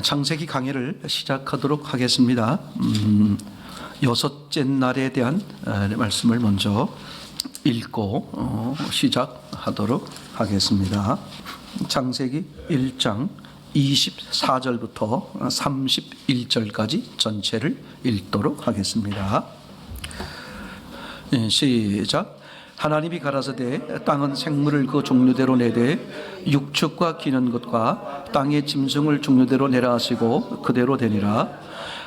창세기 강의를 시작하도록 하겠습니다. 여섯째 날에 대한 말씀을 먼저 읽고 시작하도록 하겠습니다. 창세기 1장 24절부터 31절까지 전체를 읽도록 하겠습니다. 시작. 하나님이 가라사대 땅은 생물을 그 종류대로 내되 육축과 기는 것과 땅의 짐승을 종류대로 내라 하시고 그대로 되니라.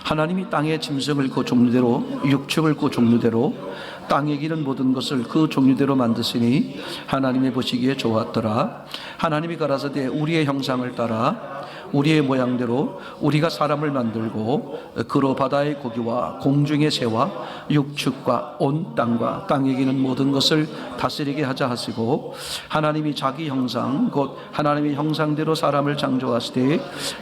하나님이 땅의 짐승을 그 종류대로 육축을 그 종류대로 땅에 기는 모든 것을 그 종류대로 만드시니 하나님이 보시기에 좋았더라. 하나님이 가라사대 우리의 형상을 따라 우리의 모양대로 우리가 사람을 만들고 그로 바다의 고기와 공중의 새와 육축과 온 땅과 땅에 기는 모든 것을 다스리게 하자 하시고 하나님이 자기 형상 곧 하나님의 형상대로 사람을 창조하시되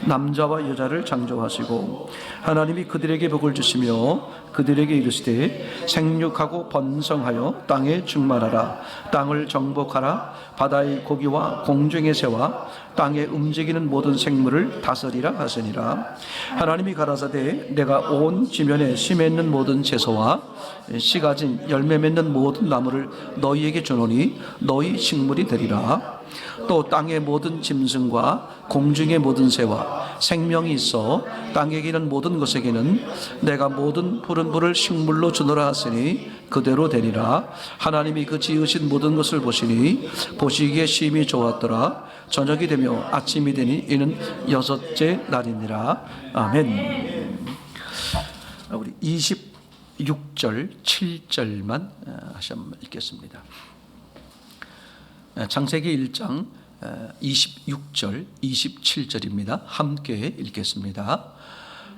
남자와 여자를 창조하시고 하나님이 그들에게 복을 주시며 그들에게 이르시되 생육하고 번성하여 땅에 충만하라. 땅을 정복하라. 바다의 고기와 공중의 새와 땅에 움직이는 모든 생물을 다스리라 하시니라. 하나님이 가라사대 내가 온 지면에 씨 맺는 모든 채소와 씨 가진 열매 맺는 모든 나무를 너희에게 주노니 너희 식물이 되리라. 또 땅의 모든 짐승과 공중의 모든 새와 생명이 있어 땅에 기는 모든 것에게는 내가 모든 푸른 불을 식물로 주노라 하시니 그대로 되리라. 하나님이 그 지으신 모든 것을 보시니 보시기에 심히 좋았더라. 저녁이 되며 아침이 되니 이는 여섯째 날이니라. 아멘. 우리 26절 7절만 다시 한번 읽겠습니다. 창세기 1장 26절 27절입니다. 함께 읽겠습니다.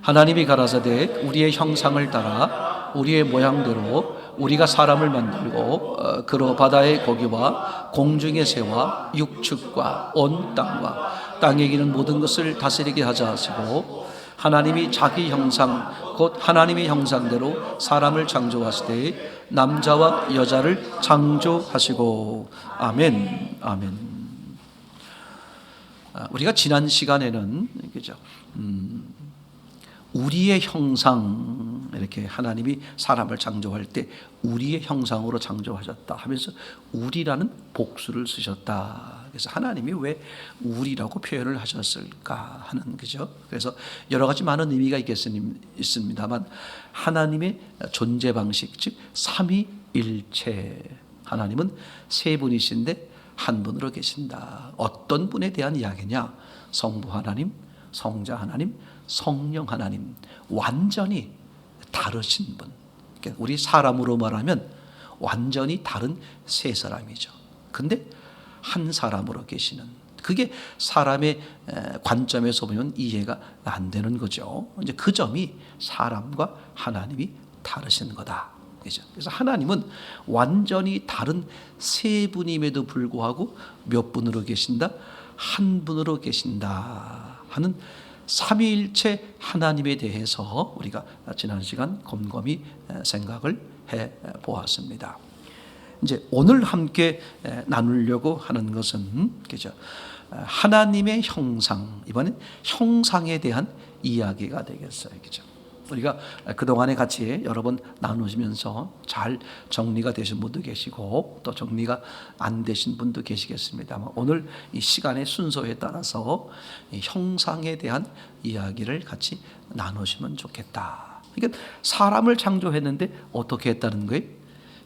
하나님이 가라사대 우리의 형상을 따라 우리의 모양대로 우리가 사람을 만들고 그로 바다의 고기와 공중의 새와 육축과 온 땅과 땅에 기는 모든 것을 다스리게 하자 하시고 하나님이 자기 형상 곧 하나님의 형상대로 사람을 창조하시되 남자와 여자를 창조하시고 아멘. 아멘. 우리가 지난 시간에는 그죠? 우리의 형상 이렇게 하나님이 사람을 창조할 때 우리의 형상으로 창조하셨다 하면서 우리라는 복수를 쓰셨다. 그래서 하나님이 왜 우리라고 표현을 하셨을까 하는 거죠. 그래서 여러 가지 많은 의미가 있습니다만 하나님의 존재 방식 즉 삼위일체 하나님은 세 분이신데 한 분으로 계신다. 어떤 분에 대한 이야기냐? 성부 하나님, 성자 하나님, 성령 하나님 완전히 다르신 분. 그러니까 우리 사람으로 말하면 완전히 다른 세 사람이죠. 근데 한 사람으로 계시는 그게 사람의 관점에서 보면 이해가 안 되는 거죠. 이제 그 점이 사람과 하나님이 다르신 거다. 그래서 하나님은 완전히 다른 세 분임에도 불구하고 몇 분으로 계신다? 한 분으로 계신다 하는 삼위일체 하나님에 대해서 우리가 지난 시간 곰곰이 생각을 해 보았습니다. 이제 오늘 함께 나누려고 하는 것은 그죠? 하나님의 형상, 이번엔 형상에 대한 이야기가 되겠어요. 그죠? 우리가 그동안에 같이 여러 번 나누시면서 잘 정리가 되신 분도 계시고 또 정리가 안 되신 분도 계시겠습니다만 오늘 이 시간의 순서에 따라서 이 형상에 대한 이야기를 같이 나누시면 좋겠다. 그러니까 사람을 창조했는데 어떻게 했다는 거예요?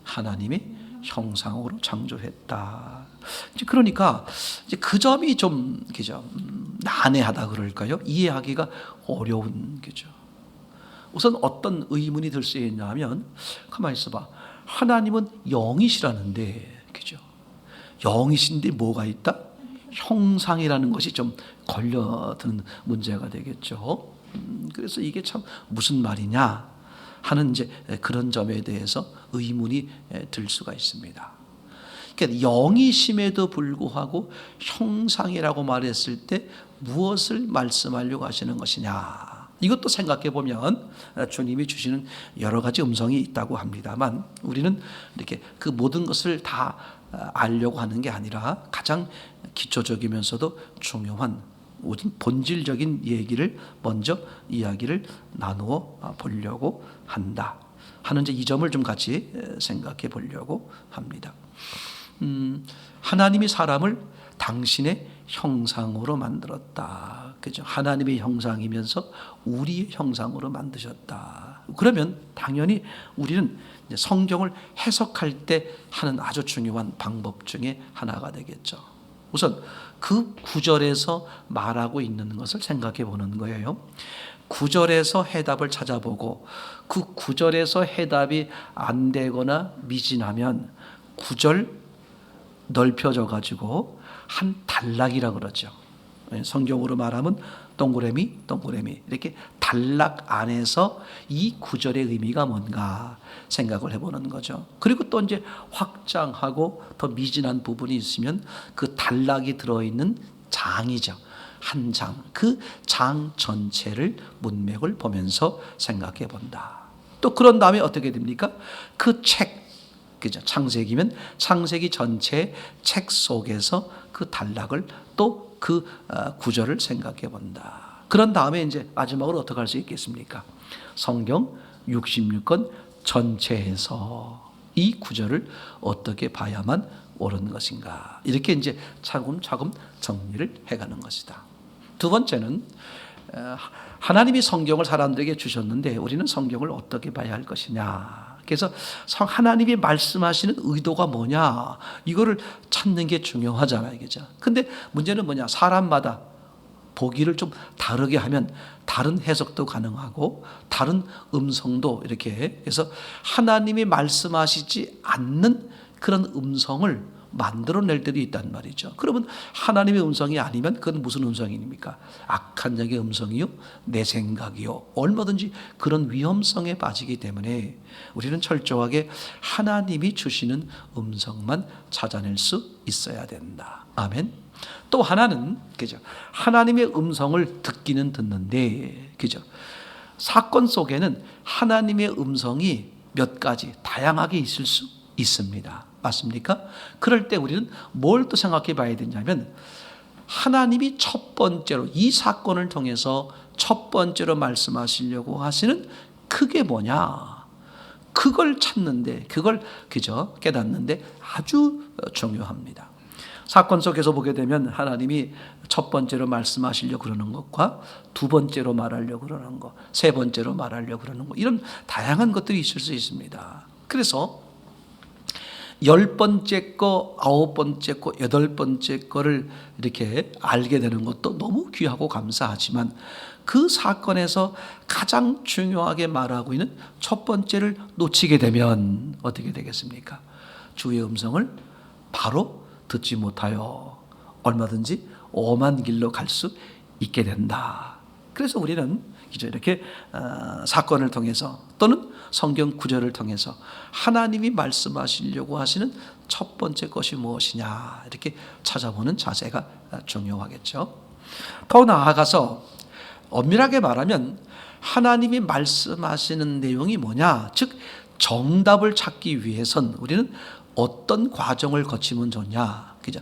하나님의 형상으로 창조했다. 그러니까 이제 그 점이 좀 그죠? 난해하다 그럴까요? 이해하기가 어려운 거죠. 우선 어떤 의문이 들 수 있냐면 가만히 있어봐. 하나님은 영이시라는데 그죠? 영이신데 뭐가 있다? 형상이라는 것이 좀 걸려드는 문제가 되겠죠. 그래서 이게 참 무슨 말이냐 하는 이제 그런 점에 대해서 의문이 들 수가 있습니다. 그러니까 영이심에도 불구하고 형상이라고 말했을 때 무엇을 말씀하려고 하시는 것이냐? 이것도 생각해 보면 주님이 주시는 여러 가지 음성이 있다고 합니다만 우리는 이렇게 그 모든 것을 다 알려고 하는 게 아니라 가장 기초적이면서도 중요한 본질적인 얘기를 먼저 이야기를 나누어 보려고 한다 하는 이제 이 점을 좀 같이 생각해 보려고 합니다. 하나님이 사람을 당신의 형상으로 만들었다. 그죠? 하나님의 형상이면서 우리의 형상으로 만드셨다. 그러면 당연히 우리는 이제 성경을 해석할 때 하는 아주 중요한 방법 중에 하나가 되겠죠. 우선 그 구절에서 말하고 있는 것을 생각해 보는 거예요. 구절에서 해답을 찾아보고 그 구절에서 해답이 안 되거나 미진하면 구절 넓혀져 가지고 한 단락이라 그러죠. 성경으로 말하면 동그라미 이렇게 단락 안에서 이 구절의 의미가 뭔가 생각을 해보는 거죠. 그리고 또 이제 확장하고 더 미진한 부분이 있으면 그 단락이 들어있는 장이죠. 한 장, 그 장 전체를 문맥을 보면서 생각해 본다. 또 그런 다음에 어떻게 됩니까? 그 책, 그죠? 창세기면 창세기 전체 책 속에서 그 단락을 또 그 구절을 생각해 본다. 그런 다음에 이제 마지막으로 어떻게 할 수 있겠습니까? 성경 66권 전체에서 이 구절을 어떻게 봐야만 옳은 것인가? 이렇게 이제 차근차근 정리를 해가는 것이다. 두 번째는 하나님이 성경을 사람들에게 주셨는데 우리는 성경을 어떻게 봐야 할 것이냐? 그래서 하나님이 말씀하시는 의도가 뭐냐 이거를 찾는 게 중요하잖아요, 그죠? 근데 문제는 뭐냐? 사람마다 보기를 좀 다르게 하면 다른 해석도 가능하고 다른 음성도 이렇게 해서 하나님이 말씀하시지 않는 그런 음성을 만들어낼 때도 있단 말이죠. 그러면 하나님의 음성이 아니면 그건 무슨 음성입니까? 악한 영의 음성이요? 내 생각이요? 얼마든지 그런 위험성에 빠지기 때문에 우리는 철저하게 하나님이 주시는 음성만 찾아낼 수 있어야 된다. 아멘. 또 하나는 그죠? 하나님의 음성을 듣기는 듣는데 그죠? 사건 속에는 하나님의 음성이 몇 가지 다양하게 있을 수 있습니다. 맞습니까? 그럴 때 우리는 뭘 또 생각해 봐야 되냐면 하나님이 첫 번째로 이 사건을 통해서 첫 번째로 말씀하시려고 하시는 그게 뭐냐? 그걸 찾는데 그걸 그저 깨닫는데 아주 중요합니다. 사건 속에서 보게 되면 하나님이 첫 번째로 말씀하시려고 그러는 것과 두 번째로 말하려고 그러는 것, 세 번째로 말하려고 그러는 것 이런 다양한 것들이 있을 수 있습니다. 그래서 10번째 거, 9번째 거, 8번째 거를 이렇게 알게 되는 것도 너무 귀하고 감사하지만 그 사건에서 가장 중요하게 말하고 있는 첫 번째를 놓치게 되면 어떻게 되겠습니까? 주의 음성을 바로 듣지 못하여 얼마든지 엄한 길로 갈 수 있게 된다. 그래서 우리는 이렇게 사건을 통해서 또는 성경 구절을 통해서 하나님이 말씀하시려고 하시는 첫 번째 것이 무엇이냐 이렇게 찾아보는 자세가 중요하겠죠. 더 나아가서 엄밀하게 말하면 하나님이 말씀하시는 내용이 뭐냐, 즉 정답을 찾기 위해선 우리는 어떤 과정을 거치면 좋냐, 그죠?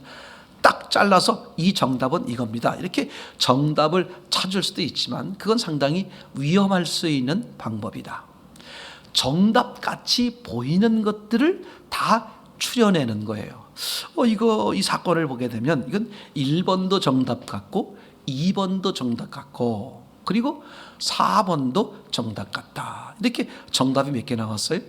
딱 잘라서 이 정답은 이겁니다. 이렇게 정답을 찾을 수도 있지만 그건 상당히 위험할 수 있는 방법이다. 정답같이 보이는 것들을 다 추려내는 거예요. 이 사건을 보게 되면 이건 1번도 정답 같고 2번도 정답 같고 그리고 4번도 정답 같다. 이렇게 정답이 몇 개 나왔어요?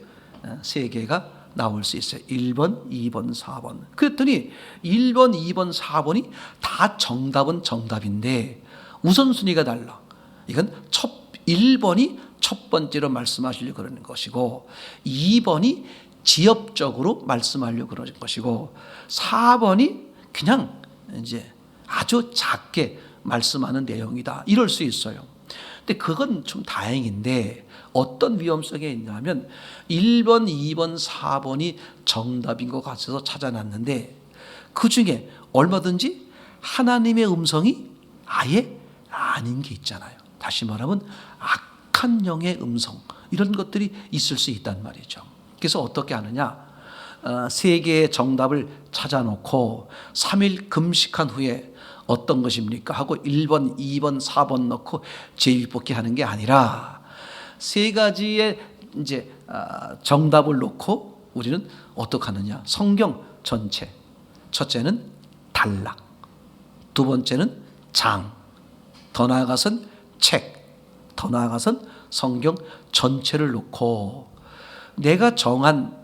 3개가 나올 수 있어요. 1번, 2번, 4번. 그랬더니 1번, 2번, 4번이 다 정답은 정답인데 우선순위가 달라. 이건 1번이 첫 번째로 말씀하시려고 그러는 것이고 2번이 지엽적으로 말씀하려고 그러는 것이고 4번이 그냥 이제 아주 작게 말씀하는 내용이다. 이럴 수 있어요. 근데 그건 좀 다행인데 어떤 위험성이 있냐면 1번, 2번, 4번이 정답인 것 같아서 찾아놨는데 그 중에 얼마든지 하나님의 음성이 아예 아닌 게 있잖아요. 다시 말하면 악한 영의 음성 이런 것들이 있을 수 있단 말이죠. 그래서 어떻게 하느냐, 3개의 정답을 찾아놓고 3일 금식한 후에 어떤 것입니까? 하고 1번, 2번, 4번 넣고 제비뽑기 하는 게 아니라 세 가지의 이제 정답을 놓고 우리는 어떻게 하느냐? 성경 전체. 첫째는 단락, 두 번째는 장, 더 나아가선 책, 더 나아가선 성경 전체를 놓고 내가 정한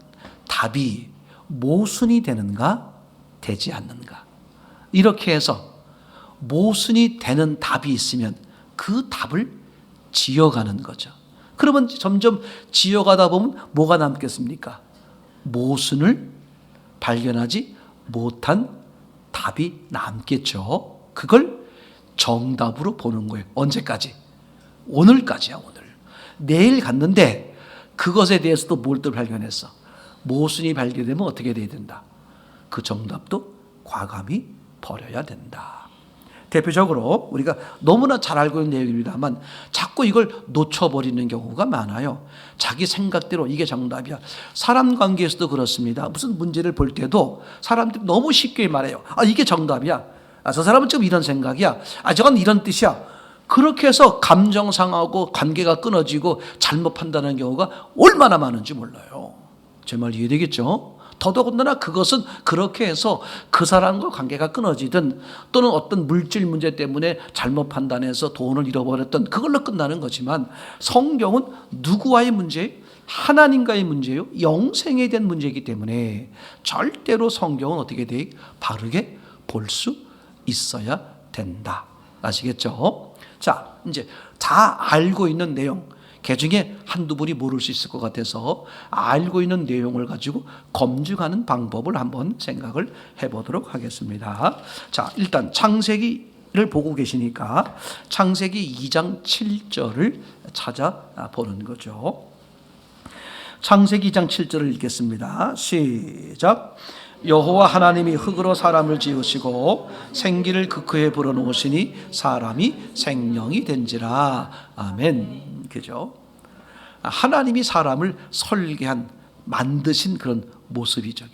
답이 모순이 되는가 되지 않는가, 이렇게 해서 모순이 되는 답이 있으면 그 답을 지어가는 거죠. 그러면 점점 지어가다 보면 뭐가 남겠습니까? 모순을 발견하지 못한 답이 남겠죠. 그걸 정답으로 보는 거예요. 언제까지? 오늘까지야. 오늘. 내일 갔는데 그것에 대해서도 뭘 또 발견했어? 모순이 발견되면 어떻게 돼야 된다? 그 정답도 과감히 버려야 된다. 대표적으로 우리가 너무나 잘 알고 있는 내용입니다만 자꾸 이걸 놓쳐버리는 경우가 많아요. 자기 생각대로 이게 정답이야. 사람 관계에서도 그렇습니다. 무슨 문제를 볼 때도 사람들이 너무 쉽게 말해요. 이게 정답이야. 저 사람은 지금 이런 생각이야. 저건 이런 뜻이야. 그렇게 해서 감정 상하고 관계가 끊어지고 잘못 판단하는 경우가 얼마나 많은지 몰라요. 제 말 이해되겠죠? 더더군다나 그것은 그렇게 해서 그 사람과 관계가 끊어지든 또는 어떤 물질 문제 때문에 잘못 판단해서 돈을 잃어버렸던 그걸로 끝나는 거지만 성경은 누구와의 문제예요? 하나님과의 문제예요. 영생에 대한 문제이기 때문에 절대로 성경은 어떻게 돼? 바르게 볼 수 있어야 된다. 아시겠죠? 자, 이제 다 알고 있는 내용, 그 중에 한두 분이 모를 수 있을 것 같아서 알고 있는 내용을 가지고 검증하는 방법을 한번 생각을 해보도록 하겠습니다. 자, 일단 창세기를 보고 계시니까 창세기 2장 7절을 찾아보는 거죠. 창세기 2장 7절을 읽겠습니다. 시작. 여호와 하나님이 흙으로 사람을 지으시고 생기를 그 그에 불어넣으시니 사람이 생명이 된지라. 아멘. 그죠? 하나님이 사람을 설계한, 만드신 그런 모습이죠.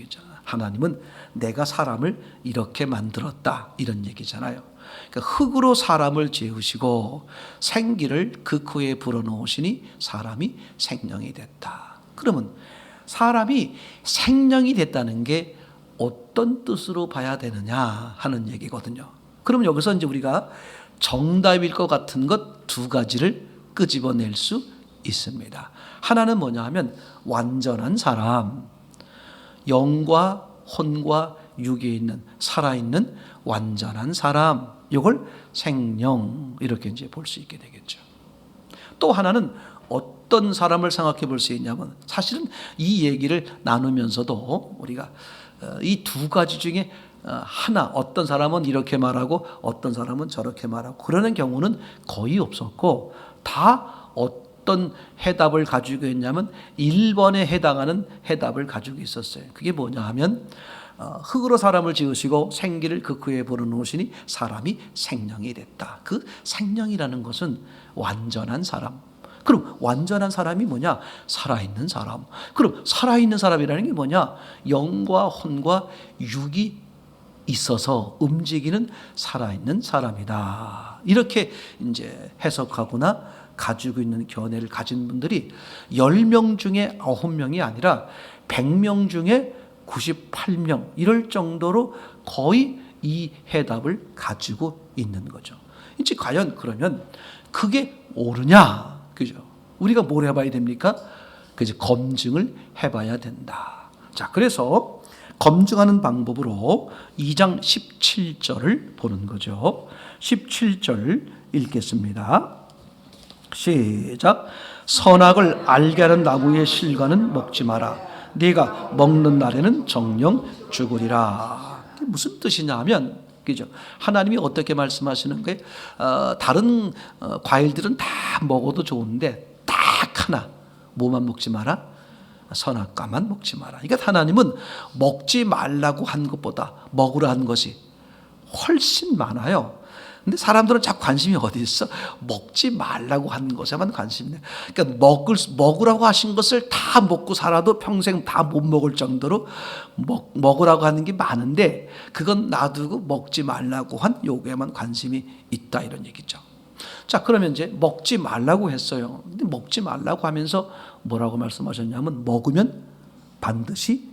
하나님은 내가 사람을 이렇게 만들었다, 이런 얘기잖아요. 그러니까 흙으로 사람을 지으시고 생기를 그 코에 불어넣으시니 사람이 생명이 됐다. 그러면 사람이 생명이 됐다는 게 어떤 뜻으로 봐야 되느냐 하는 얘기거든요. 그럼 여기서 이제 우리가 정답일 것 같은 것 두 가지를 끄집어낼 수 있습니다. 하나는 뭐냐 하면 완전한 사람, 영과 혼과 육에 있는 살아있는 완전한 사람, 이걸 생명, 이렇게 이제 볼 수 있게 되겠죠. 또 하나는 어떤 사람을 생각해 볼 수 있냐면 사실은 이 얘기를 나누면서도 우리가 이 두 가지 중에 하나, 어떤 사람은 이렇게 말하고 어떤 사람은 저렇게 말하고 그러는 경우는 거의 없었고 다 어떤 해답을 가지고 있냐면 1번에 해당하는 해답을 가지고 있었어요. 그게 뭐냐 하면 흙으로 사람을 지으시고 생기를 그 그에 불어넣으시니 사람이 생명이 됐다. 그 생명이라는 것은 완전한 사람. 그럼 완전한 사람이 뭐냐? 살아있는 사람. 그럼 살아있는 사람이라는 게 뭐냐? 영과 혼과 육이 있어서 움직이는 살아있는 사람이다. 이렇게 이제 해석하거나 가지고 있는 견해를 가진 분들이 10명 중에 9명이 아니라 100명 중에 98명, 이럴 정도로 거의 이 해답을 가지고 있는 거죠. 이제 과연 그러면 그게 옳으냐? 그죠? 우리가 뭘 해봐야 됩니까? 그죠? 검증을 해봐야 된다. 자, 그래서 검증하는 방법으로 2장 17절을 보는 거죠. 17절 읽겠습니다. 시작. 선악을 알게 하는 나무의 실과는 먹지 마라. 네가 먹는 날에는 정령 죽으리라. 무슨 뜻이냐 하면, 그죠? 하나님이 어떻게 말씀하시는 거예요? 다른 과일들은 다 먹어도 좋은데 딱 하나, 뭐만 먹지 마라? 선악과만 먹지 마라. 그러니까 하나님은 먹지 말라고 한 것보다 먹으라 한 것이 훨씬 많아요. 근데 사람들은 자꾸 관심이 어디 있어? 먹지 말라고 하는 것에만 관심이 있네. 그러니까 먹으라고 하신 것을 다 먹고 살아도 평생 다 못 먹을 정도로 먹으라고 하는 게 많은데, 그건 놔두고 먹지 말라고 한 요구에만 관심이 있다, 이런 얘기죠. 자, 그러면 이제 먹지 말라고 했어요. 근데 먹지 말라고 하면서 뭐라고 말씀하셨냐면, 먹으면 반드시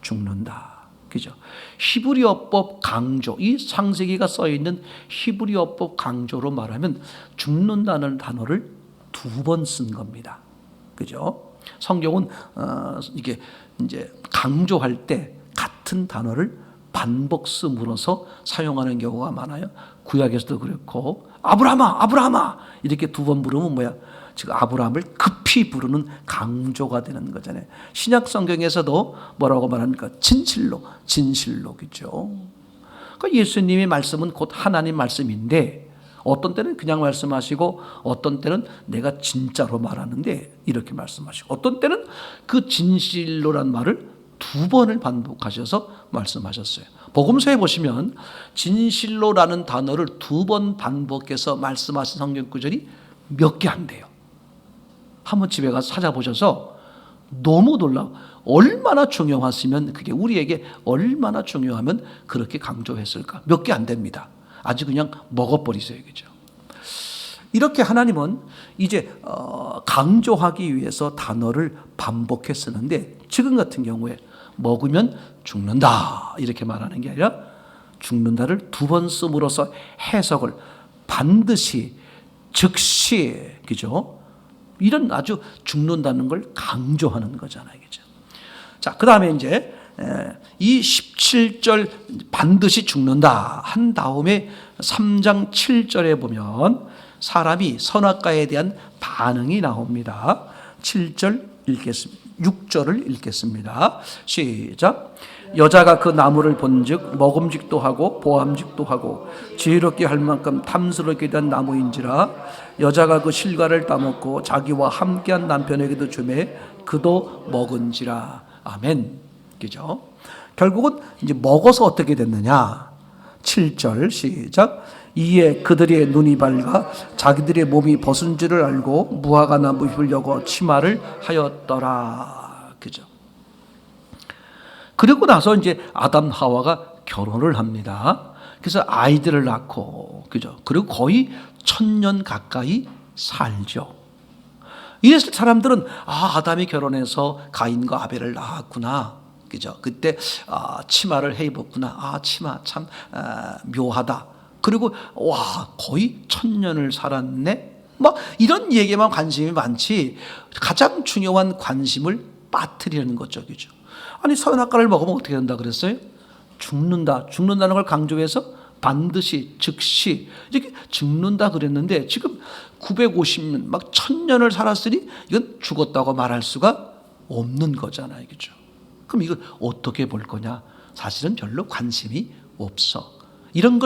죽는다. 그죠? 히브리어법 강조, 이 창세기가 써 있는 히브리어법 강조로 말하면 죽는다는 단어를 2번 쓴 겁니다. 그죠? 성경은 이게 이제 강조할 때 같은 단어를 반복쓰므로서 사용하는 경우가 많아요. 구약에서도 그렇고, 아브라함아, 아브라함아 이렇게 2번 부르면 뭐야? 지금 아브라함을 급히 부르는 강조가 되는 거잖아요. 신약 성경에서도 뭐라고 말합니까? 진실로, 진실로겠죠. 그러니까 예수님의 말씀은 곧 하나님 말씀인데, 어떤 때는 그냥 말씀하시고, 어떤 때는 내가 진짜로 말하는데 이렇게 말씀하시고, 어떤 때는 그 진실로란 말을 2번을 반복하셔서 말씀하셨어요. 복음서에 보시면 진실로라는 단어를 2번 반복해서 말씀하신 성경 구절이 몇 개 안 돼요. 한번 집에 가서 찾아보셔서 너무 놀라워. 얼마나 중요하시면, 그게 우리에게 얼마나 중요하면 그렇게 강조했을까? 몇 개 안 됩니다. 아주 그냥 먹어버리세요. 그죠? 이렇게 하나님은 이제 강조하기 위해서 단어를 반복해 쓰는데, 지금 같은 경우에 먹으면 죽는다 이렇게 말하는 게 아니라 죽는다를 2번 씀으로써 해석을 반드시, 즉시, 그죠? 이런 아주 죽는다는 걸 강조하는 거잖아요. 그죠? 자, 그 다음에 이제 이 17절 반드시 죽는다 한 다음에 3장 7절에 보면 사람이 선악과에 대한 반응이 나옵니다. 7절 읽겠습니다. 6절을 읽겠습니다. 시작. 여자가 그 나무를 본즉 먹음직도 하고 보암직도 하고 지혜롭게 할 만큼 탐스럽게 된 나무인지라, 여자가 그 실과를 따먹고 자기와 함께한 남편에게도 주매 그도 먹은지라. 아멘. 그죠? 결국은 이제 먹어서 어떻게 됐느냐? 7절 시작. 이에 그들의 눈이 밝아 자기들의 몸이 벗은 줄을 알고 무화과 나무 잎을 여고 치마를 하였더라. 그죠? 그리고 나서 이제 아담 하와가 결혼을 합니다. 그래서 아이들을 낳고, 그죠? 그리고 거의 1000년 가까이 살죠. 이래서 사람들은 아담이 결혼해서 가인과 아벨을 낳았구나. 그죠? 그때 치마를 해 입었구나. 치마 참 묘하다. 그리고 거의 1000년을 살았네. 막 이런 얘기에만 관심이 많지, 가장 중요한 관심을 빠뜨리는 거죠. 그죠? 아니, 선악과를 먹으면 어떻게 된다 그랬어요? 죽는다. 죽는다는 걸 강조해서 반드시, 즉시 이렇게 죽는다 그랬는데, 지금 950년, 막 1000년을 살았으니 이건 죽었다고 말할 수가 없는 거잖아요. 그죠? 그럼 이걸 어떻게 볼 거냐? 사실은 별로 관심이 없어. 이런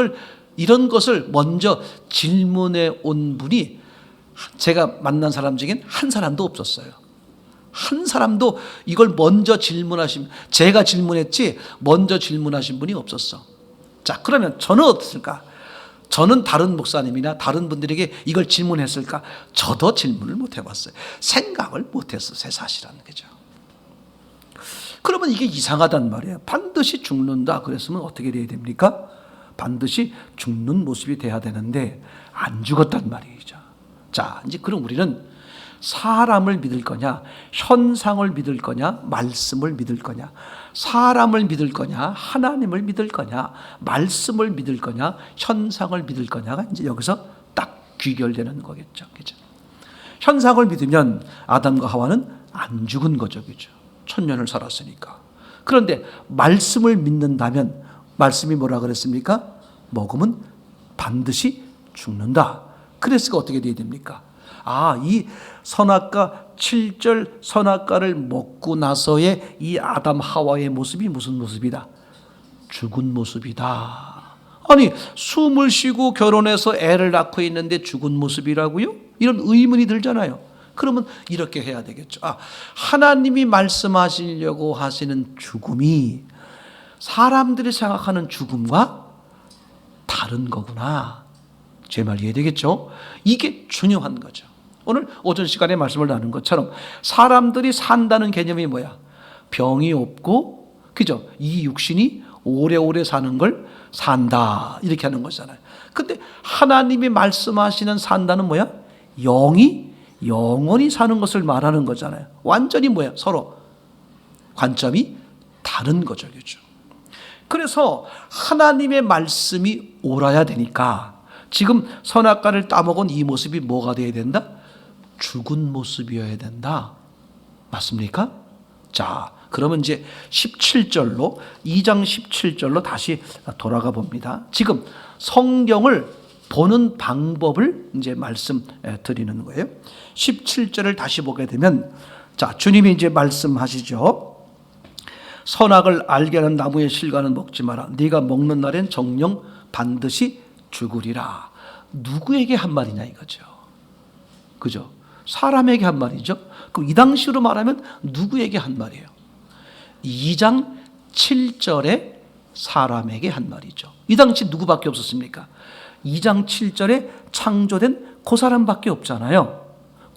것을 먼저 질문해 온 분이 제가 만난 사람 중엔 한 사람도 없었어요. 한 사람도 이걸 먼저 질문하신, 제가 질문했지 먼저 질문하신 분이 없었어. 자, 그러면 저는 어땠을까? 저는 다른 목사님이나 다른 분들에게 이걸 질문했을까? 저도 질문을 못 해봤어요. 생각을 못 했어요. 사실은. 그죠? 그러면 이게 이상하단 말이에요. 반드시 죽는다 그랬으면 어떻게 돼야 됩니까? 반드시 죽는 모습이 돼야 되는데 안 죽었단 말이죠. 자, 이제 그럼 우리는 사람을 믿을 거냐, 현상을 믿을 거냐, 말씀을 믿을 거냐, 사람을 믿을 거냐, 하나님을 믿을 거냐, 말씀을 믿을 거냐, 현상을 믿을 거냐가 이제 여기서 딱 귀결되는 거겠죠. 그죠? 현상을 믿으면 아담과 하와는 안 죽은 거죠. 그죠? 1000년을 살았으니까. 그런데 말씀을 믿는다면, 말씀이 뭐라 그랬습니까? 먹으면 반드시 죽는다. 그랬으니까 어떻게 돼야 됩니까? 이 선악과 7절 선악과를 먹고 나서의 이 아담 하와의 모습이 무슨 모습이다? 죽은 모습이다. 아니, 숨을 쉬고 결혼해서 애를 낳고 있는데 죽은 모습이라고요? 이런 의문이 들잖아요. 그러면 이렇게 해야 되겠죠. 하나님이 말씀하시려고 하시는 죽음이 사람들이 생각하는 죽음과 다른 거구나. 제 말 이해되겠죠? 이게 중요한 거죠. 오늘 오전 시간에 말씀을 나눈 것처럼 사람들이 산다는 개념이 뭐야? 병이 없고, 그죠? 이 육신이 오래오래 사는 걸 산다, 이렇게 하는 거잖아요. 근데 하나님이 말씀하시는 산다는 뭐야? 영이 영원히 사는 것을 말하는 거잖아요. 완전히 뭐야? 서로 관점이 다른 거죠. 그죠? 그래서 하나님의 말씀이 옳아야 되니까 지금 선악과를 따먹은 이 모습이 뭐가 되어야 된다? 죽은 모습이어야 된다. 맞습니까? 자, 그러면 이제 17절로 2장 17절로 다시 돌아가 봅니다. 지금 성경을 보는 방법을 이제 말씀드리는 거예요. 17절을 다시 보게 되면, 자, 주님이 이제 말씀하시죠. 선악을 알게 하는 나무의 실과는 먹지 마라. 네가 먹는 날엔 정녕 반드시 죽으리라. 누구에게 한 말이냐 이거죠. 그죠? 사람에게 한 말이죠. 그럼 이 당시로 말하면 누구에게 한 말이에요? 2장 7절에 사람에게 한 말이죠. 이 당시 누구밖에 없었습니까? 2장 7절에 창조된 그 사람밖에 없잖아요.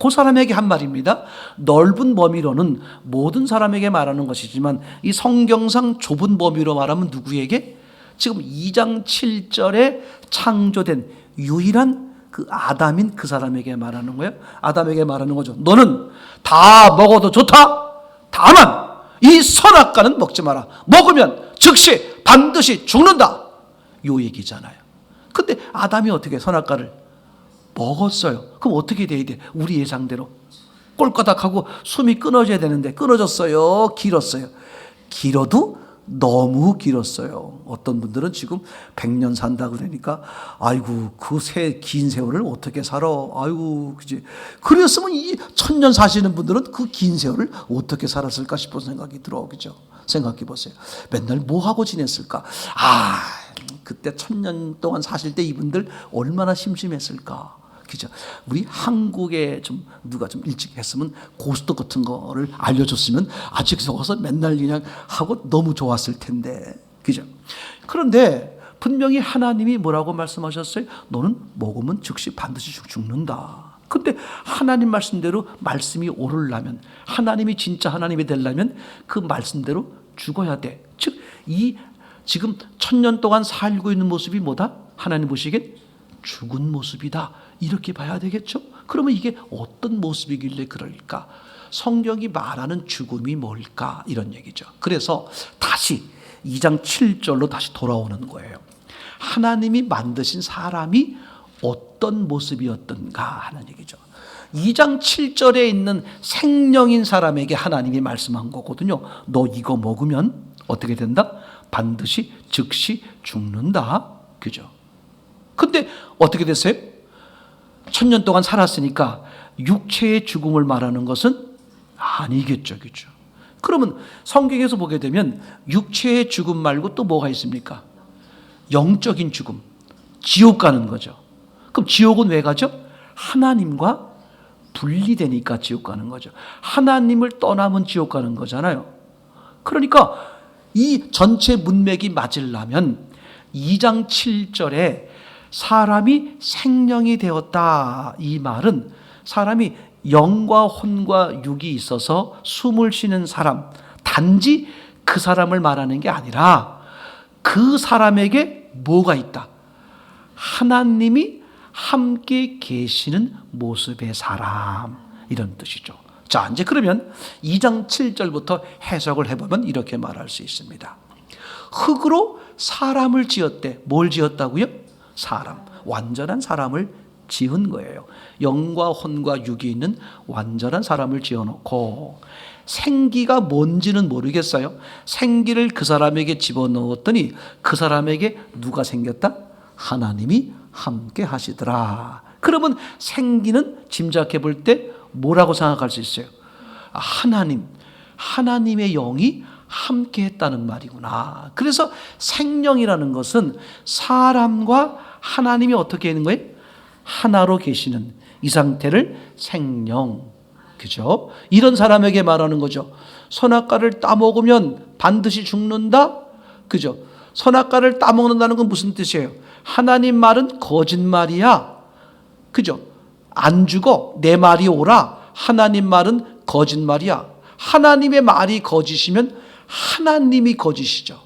그 사람에게 한 말입니다. 넓은 범위로는 모든 사람에게 말하는 것이지만 이 성경상 좁은 범위로 말하면 누구에게? 지금 2장 7절에 창조된 유일한 그 아담인 그 사람에게 말하는 거예요. 아담에게 말하는 거죠. 너는 다 먹어도 좋다. 다만 이 선악과는 먹지 마라. 먹으면 즉시 반드시 죽는다. 요 얘기잖아요. 근데 아담이 어떻게 선악과를 먹었어요. 그럼 어떻게 돼야 돼? 우리 예상대로 꼴까닥하고 숨이 끊어져야 되는데 끊어졌어요? 길었어요? 길어도 너무 길었어요. 어떤 분들은 지금 100년 산다 그러니까 아이고 그 긴 세월을 어떻게 살아? 아이고 그지? 그랬으면 이 1000년 사시는 분들은 그 긴 세월을 어떻게 살았을까 싶은 생각이 들어. 그죠? 생각해 보세요. 맨날 뭐 하고 지냈을까? 그때 1000년 동안 사실 때 이분들 얼마나 심심했을까? 그죠? 우리 한국에 좀 누가 좀 일찍 했으면 고스톱 같은 거를 알려줬으면 아직 적어서 맨날 그냥 하고 너무 좋았을 텐데. 그죠? 그런데 분명히 하나님이 뭐라고 말씀하셨어요? 너는 먹으면 즉시 반드시 죽는다. 근데 하나님 말씀대로 말씀이 오르려면, 하나님이 진짜 하나님이 되려면 그 말씀대로 죽어야 돼. 즉, 이 지금 1000년 동안 살고 있는 모습이 뭐다? 하나님 보시기엔 죽은 모습이다. 이렇게 봐야 되겠죠? 그러면 이게 어떤 모습이길래 그럴까? 성경이 말하는 죽음이 뭘까? 이런 얘기죠. 그래서 다시 2장 7절로 다시 돌아오는 거예요. 하나님이 만드신 사람이 어떤 모습이었던가 하는 얘기죠. 2장 7절에 있는 생명인 사람에게 하나님이 말씀한 거거든요. 너 이거 먹으면 어떻게 된다? 반드시 즉시 죽는다. 그죠? 근데 어떻게 됐어요? 1000년 동안 살았으니까 육체의 죽음을 말하는 것은 아니겠죠. 그죠? 그러면 성경에서 보게 되면 육체의 죽음 말고 또 뭐가 있습니까? 영적인 죽음. 지옥 가는 거죠. 그럼 지옥은 왜 가죠? 하나님과 분리되니까 지옥 가는 거죠. 하나님을 떠나면 지옥 가는 거잖아요. 그러니까 이 전체 문맥이 맞으려면 2장 7절에 사람이 생명이 되었다. 이 말은 사람이 영과 혼과 육이 있어서 숨을 쉬는 사람, 단지 그 사람을 말하는 게 아니라 그 사람에게 뭐가 있다? 하나님이 함께 계시는 모습의 사람, 이런 뜻이죠. 자, 이제 그러면 2장 7절부터 해석을 해보면 이렇게 말할 수 있습니다. 흙으로 사람을 지었대. 뭘 지었다고요? 사람, 완전한 사람을 지은 거예요. 영과 혼과 육이 있는 완전한 사람을 지어놓고 생기가 뭔지는 모르겠어요. 생기를 그 사람에게 집어넣었더니 그 사람에게 누가 생겼다? 하나님이 함께 하시더라. 그러면 생기는 짐작해 볼 때 뭐라고 생각할 수 있어요? 하나님의 영이 함께 했다는 말이구나. 그래서 생명이라는 것은 사람과 하나님이 어떻게 있는 거예요? 하나로 계시는 이 상태를 생명. 그죠? 이런 사람에게 말하는 거죠. 선악과를 따먹으면 반드시 죽는다? 그죠? 선악과를 따먹는다는 건 무슨 뜻이에요? 하나님 말은 거짓말이야. 그죠? 안 죽어. 내 말이 오라. 하나님 말은 거짓말이야. 하나님의 말이 거짓이면 하나님이 거짓이죠.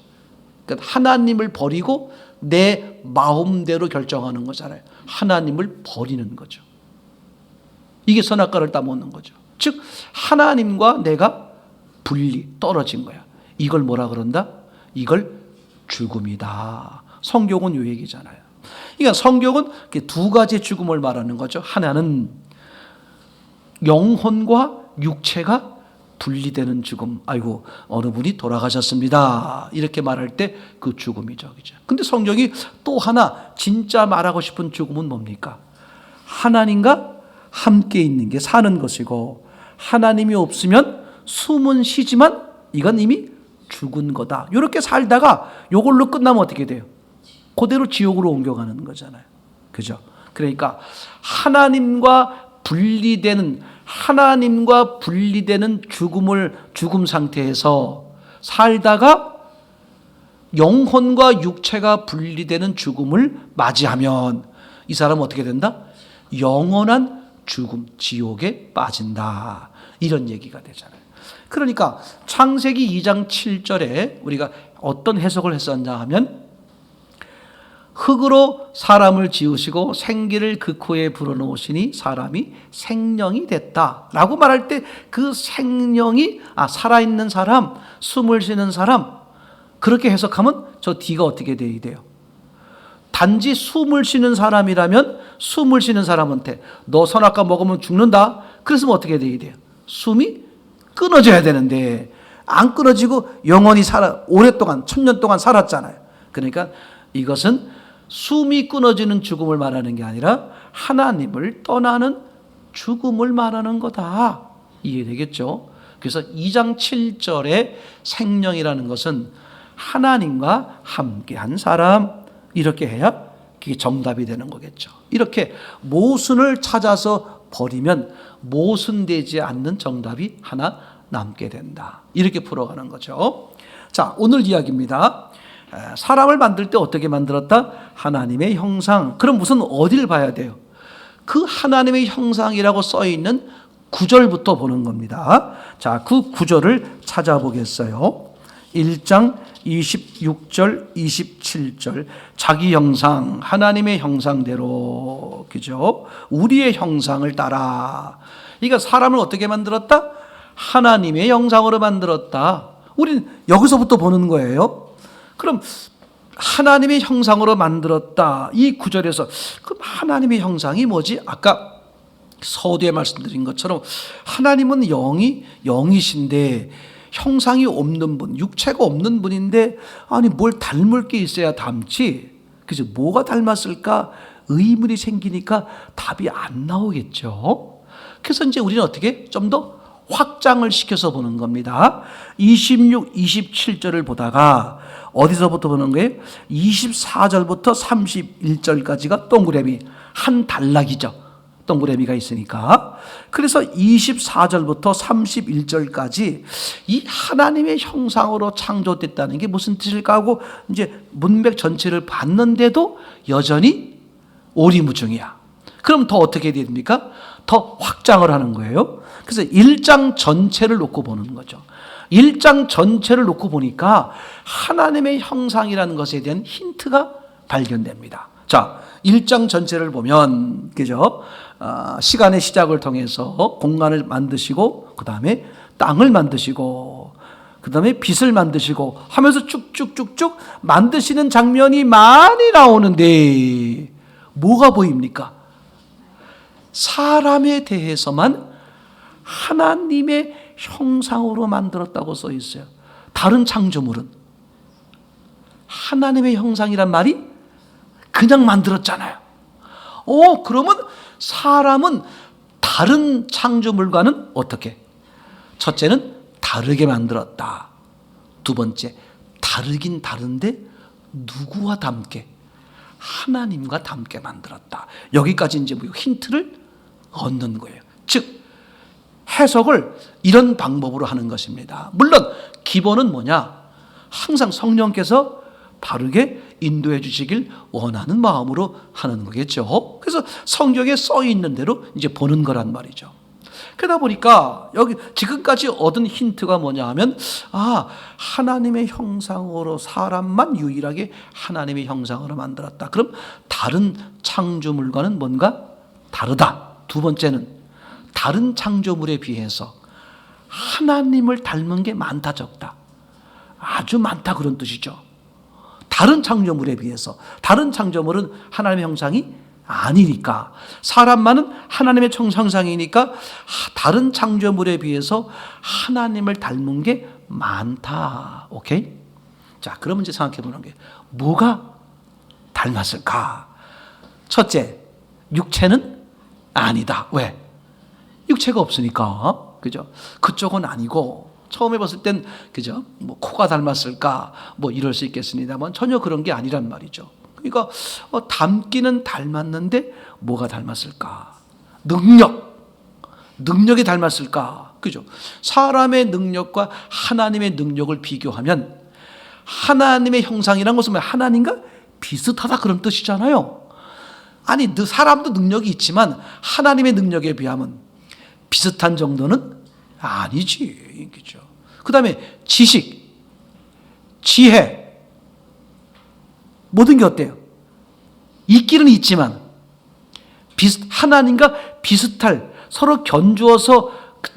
그러니까 하나님을 버리고 내 마음대로 결정하는 거잖아요. 하나님을 버리는 거죠. 이게 선악과를 따먹는 거죠. 즉 하나님과 내가 분리, 떨어진 거야. 이걸 뭐라 그런다? 이걸 죽음이다. 성경은 요 얘기잖아요. 그러니까 성경은 두 가지 죽음을 말하는 거죠. 하나는 영혼과 육체가 분리되는 죽음. 아이고 어느 분이 돌아가셨습니다. 이렇게 말할 때 그 죽음이죠. 그죠? 근데 성경이 또 하나 진짜 말하고 싶은 죽음은 뭡니까? 하나님과 함께 있는 게 사는 것이고 하나님이 없으면 숨은 쉬지만 이건 이미 죽은 거다. 이렇게 살다가 이걸로 끝나면 어떻게 돼요? 그대로 지옥으로 옮겨가는 거잖아요. 그죠? 그러니까 하나님과 분리되는 죽음 상태에서 살다가 영혼과 육체가 분리되는 죽음을 맞이하면 이 사람은 어떻게 된다? 영원한 죽음, 지옥에 빠진다. 이런 얘기가 되잖아요. 그러니까 창세기 2장 7절에 우리가 어떤 해석을 했었냐 하면 흙으로 사람을 지으시고 생기를 그 코에 불어넣으시니 사람이 생령이 됐다라고 말할 때 그 생령이 살아있는 사람, 숨을 쉬는 사람, 그렇게 해석하면 저 D가 어떻게 돼야 돼요? 단지 숨을 쉬는 사람이라면 숨을 쉬는 사람한테 너 선악과 먹으면 죽는다. 그랬으면 어떻게 돼야 돼요? 숨이 끊어져야 되는데 안 끊어지고 영원히 오랫동안 1000년 동안 살았잖아요. 그러니까 이것은 숨이 끊어지는 죽음을 말하는 게 아니라 하나님을 떠나는 죽음을 말하는 거다. 이해되겠죠? 그래서 2장 7절에 생명이라는 것은 하나님과 함께한 사람, 이렇게 해야 그게 정답이 되는 거겠죠. 이렇게 모순을 찾아서 버리면 모순되지 않는 정답이 하나 남게 된다. 이렇게 풀어가는 거죠. 자, 오늘 이야기입니다. 사람을 만들 때 어떻게 만들었다? 하나님의 형상. 그럼 무슨 어디를 봐야 돼요? 그 하나님의 형상이라고 써있는 구절부터 보는 겁니다. 자, 그 구절을 찾아보겠어요. 1장 26절, 27절. 자기 형상, 하나님의 형상대로, 그죠? 우리의 형상을 따라. 그러니까 사람을 어떻게 만들었다? 하나님의 형상으로 만들었다. 우리는 여기서부터 보는 거예요. 그럼 하나님의 형상으로 만들었다. 이 구절에서 그럼 하나님의 형상이 뭐지? 아까 서두에 말씀드린 것처럼 하나님은 영이신데 형상이 없는 분, 육체가 없는 분인데 아니 뭘 닮을 게 있어야 닮지. 그래서 뭐가 닮았을까? 의문이 생기니까 답이 안 나오겠죠. 그래서 이제 우리는 어떻게 좀 더 확장을 시켜서 보는 겁니다. 26, 27절을 보다가 어디서부터 보는 거예요? 24절부터 31절까지가 동그라미, 한 단락이죠. 동그라미가 있으니까. 그래서 24절부터 31절까지 이 하나님의 형상으로 창조됐다는 게 무슨 뜻일까 하고 이제 문맥 전체를 봤는데도 여전히 오리무중이야. 그럼 더 어떻게 됩니까? 더 확장을 하는 거예요. 그래서 1장 전체를 놓고 보는 거죠. 1장 전체를 놓고 보니까 하나님의 형상이라는 것에 대한 힌트가 발견됩니다. 자, 1장 전체를 보면, 그죠? 시간의 시작을 통해서 공간을 만드시고, 그 다음에 땅을 만드시고, 그 다음에 빛을 만드시고 하면서 쭉쭉쭉쭉 만드시는 장면이 많이 나오는데, 뭐가 보입니까? 사람에 대해서만 하나님의 형상으로 만들었다고 써 있어요. 다른 창조물은 하나님의 형상이란 말이 그냥 만들었잖아요. 그러면 사람은 다른 창조물과는 어떻게? 첫째는 다르게 만들었다. 두 번째, 다르긴 다른데 누구와 닮게? 하나님과 닮게 만들었다. 여기까지 이제 힌트를 얻는 거예요. 즉 해석을 이런 방법으로 하는 것입니다. 물론 기본은 뭐냐? 항상 성령께서 바르게 인도해 주시길 원하는 마음으로 하는 거겠죠. 그래서 성경에 써 있는 대로 이제 보는 거란 말이죠. 그러다 보니까 여기 지금까지 얻은 힌트가 뭐냐 하면, 하나님의 형상으로 사람만 유일하게 하나님의 형상으로 만들었다. 그럼 다른 창조물과는 뭔가 다르다. 두 번째는 다른 창조물에 비해서 하나님을 닮은 게 많다 적다. 아주 많다 그런 뜻이죠. 다른 창조물에 비해서. 다른 창조물은 하나님의 형상이 아니니까, 사람만은 하나님의 형상이니까 다른 창조물에 비해서 하나님을 닮은 게 많다. 오케이? 자, 그러면 이제 생각해 보는 게 뭐가 닮았을까? 첫째, 육체는 아니다. 왜? 육체가 없으니까. 그죠? 그쪽은 아니고, 처음에 봤을 땐, 그죠? 뭐, 코가 닮았을까? 뭐, 이럴 수 있겠습니다만, 전혀 그런 게 아니란 말이죠. 그러니까, 닮기는 닮았는데, 뭐가 닮았을까? 능력이 닮았을까? 그죠? 사람의 능력과 하나님의 능력을 비교하면, 하나님의 형상이란 것은 하나님과 비슷하다 그런 뜻이잖아요. 아니, 사람도 능력이 있지만, 하나님의 능력에 비하면 비슷한 정도는 아니지. 그죠? 그 다음에 지식, 지혜, 모든 게 어때요? 있기는 있지만 하나님과 비슷할, 서로 견주어서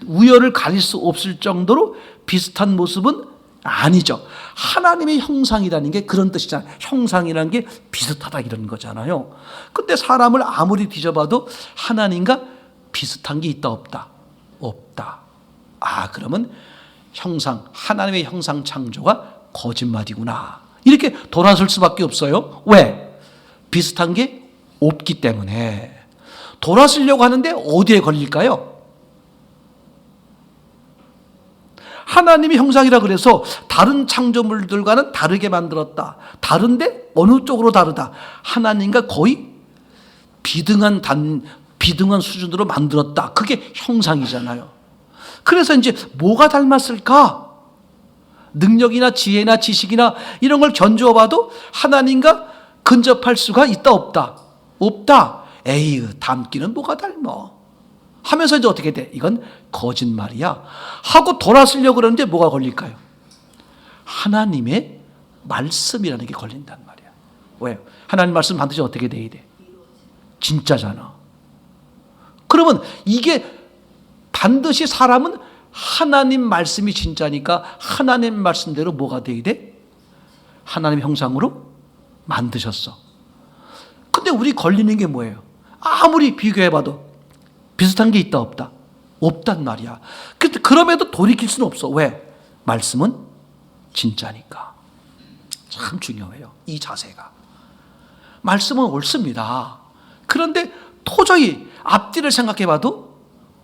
우열을 가릴 수 없을 정도로 비슷한 모습은 아니죠. 하나님의 형상이라는 게 그런 뜻이잖아요. 형상이라는 게 비슷하다 이런 거잖아요. 근데 사람을 아무리 뒤져봐도 하나님과 비슷한 게 있다 없다? 없다. 그러면 하나님의 형상 창조가 거짓말이구나. 이렇게 돌아설 수밖에 없어요. 왜? 비슷한 게 없기 때문에. 돌아서려고 하는데 어디에 걸릴까요? 하나님의 형상이라 그래서 다른 창조물들과는 다르게 만들었다. 다른데 어느 쪽으로 다르다? 하나님과 거의 비등한 수준으로 만들었다. 그게 형상이잖아요. 그래서 이제 뭐가 닮았을까? 능력이나 지혜나 지식이나 이런 걸 견주어 봐도 하나님과 근접할 수가 있다 없다? 없다. 닮기는 뭐가 닮아? 하면서 이제 어떻게 돼? 이건 거짓말이야. 하고 돌아서려고 그러는데 뭐가 걸릴까요? 하나님의 말씀이라는 게 걸린단 말이야. 왜? 하나님 말씀 반드시 어떻게 돼야 돼? 진짜잖아. 그러면 이게 반드시 사람은 하나님 말씀이 진짜니까 하나님 말씀대로 뭐가 돼야 돼? 하나님 형상으로 만드셨어. 근데 우리 걸리는 게 뭐예요? 아무리 비교해봐도 비슷한 게 있다 없다? 없단 말이야. 그럼에도 돌이킬 수는 없어. 왜? 말씀은 진짜니까. 참 중요해요, 이 자세가. 말씀은 옳습니다. 그런데 도저히 앞뒤를 생각해봐도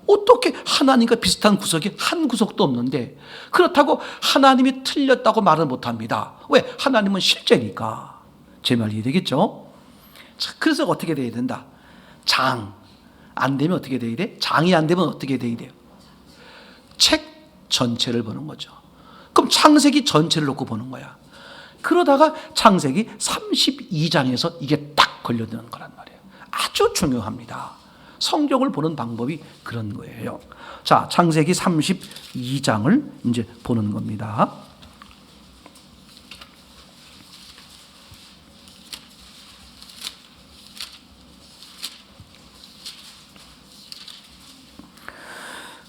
어떻게 하나님과 비슷한 구석이 한 구석도 없는데, 그렇다고 하나님이 틀렸다고 말은 못합니다. 왜? 하나님은 실제니까. 제 말 이해되겠죠? 그래서 어떻게 돼야 된다? 안 되면 어떻게 돼야 돼? 장이 안 되면 어떻게 돼야 돼요? 책 전체를 보는 거죠. 그럼 창세기 전체를 놓고 보는 거야. 그러다가 창세기 32장에서 이게 딱 걸려드는 거란 말이에요. 아주 중요합니다. 성경을 보는 방법이 그런 거예요. 자, 창세기 32장을 이제 보는 겁니다.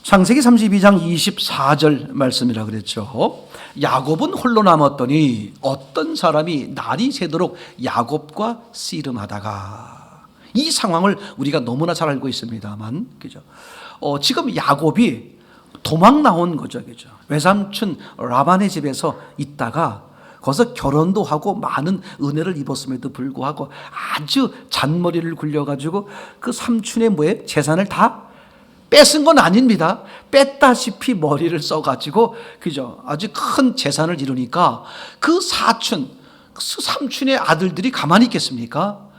창세기 32장 24절 말씀이라 그랬죠. 야곱은 홀로 남았더니 어떤 사람이 날이 새도록 야곱과 씨름하다가, 이 상황을 우리가 너무나 잘 알고 있습니다만, 그죠? 지금 야곱이 도망 나온 거죠, 그죠? 외삼촌 라반의 집에서 있다가 거기서 결혼도 하고 많은 은혜를 입었음에도 불구하고 아주 잔머리를 굴려가지고 그 삼촌의 재산을 다 뺏은 건 아닙니다. 뺐다시피 머리를 써가지고, 그죠? 아주 큰 재산을 이루니까 그 삼촌의 아들들이 가만히 있겠습니까?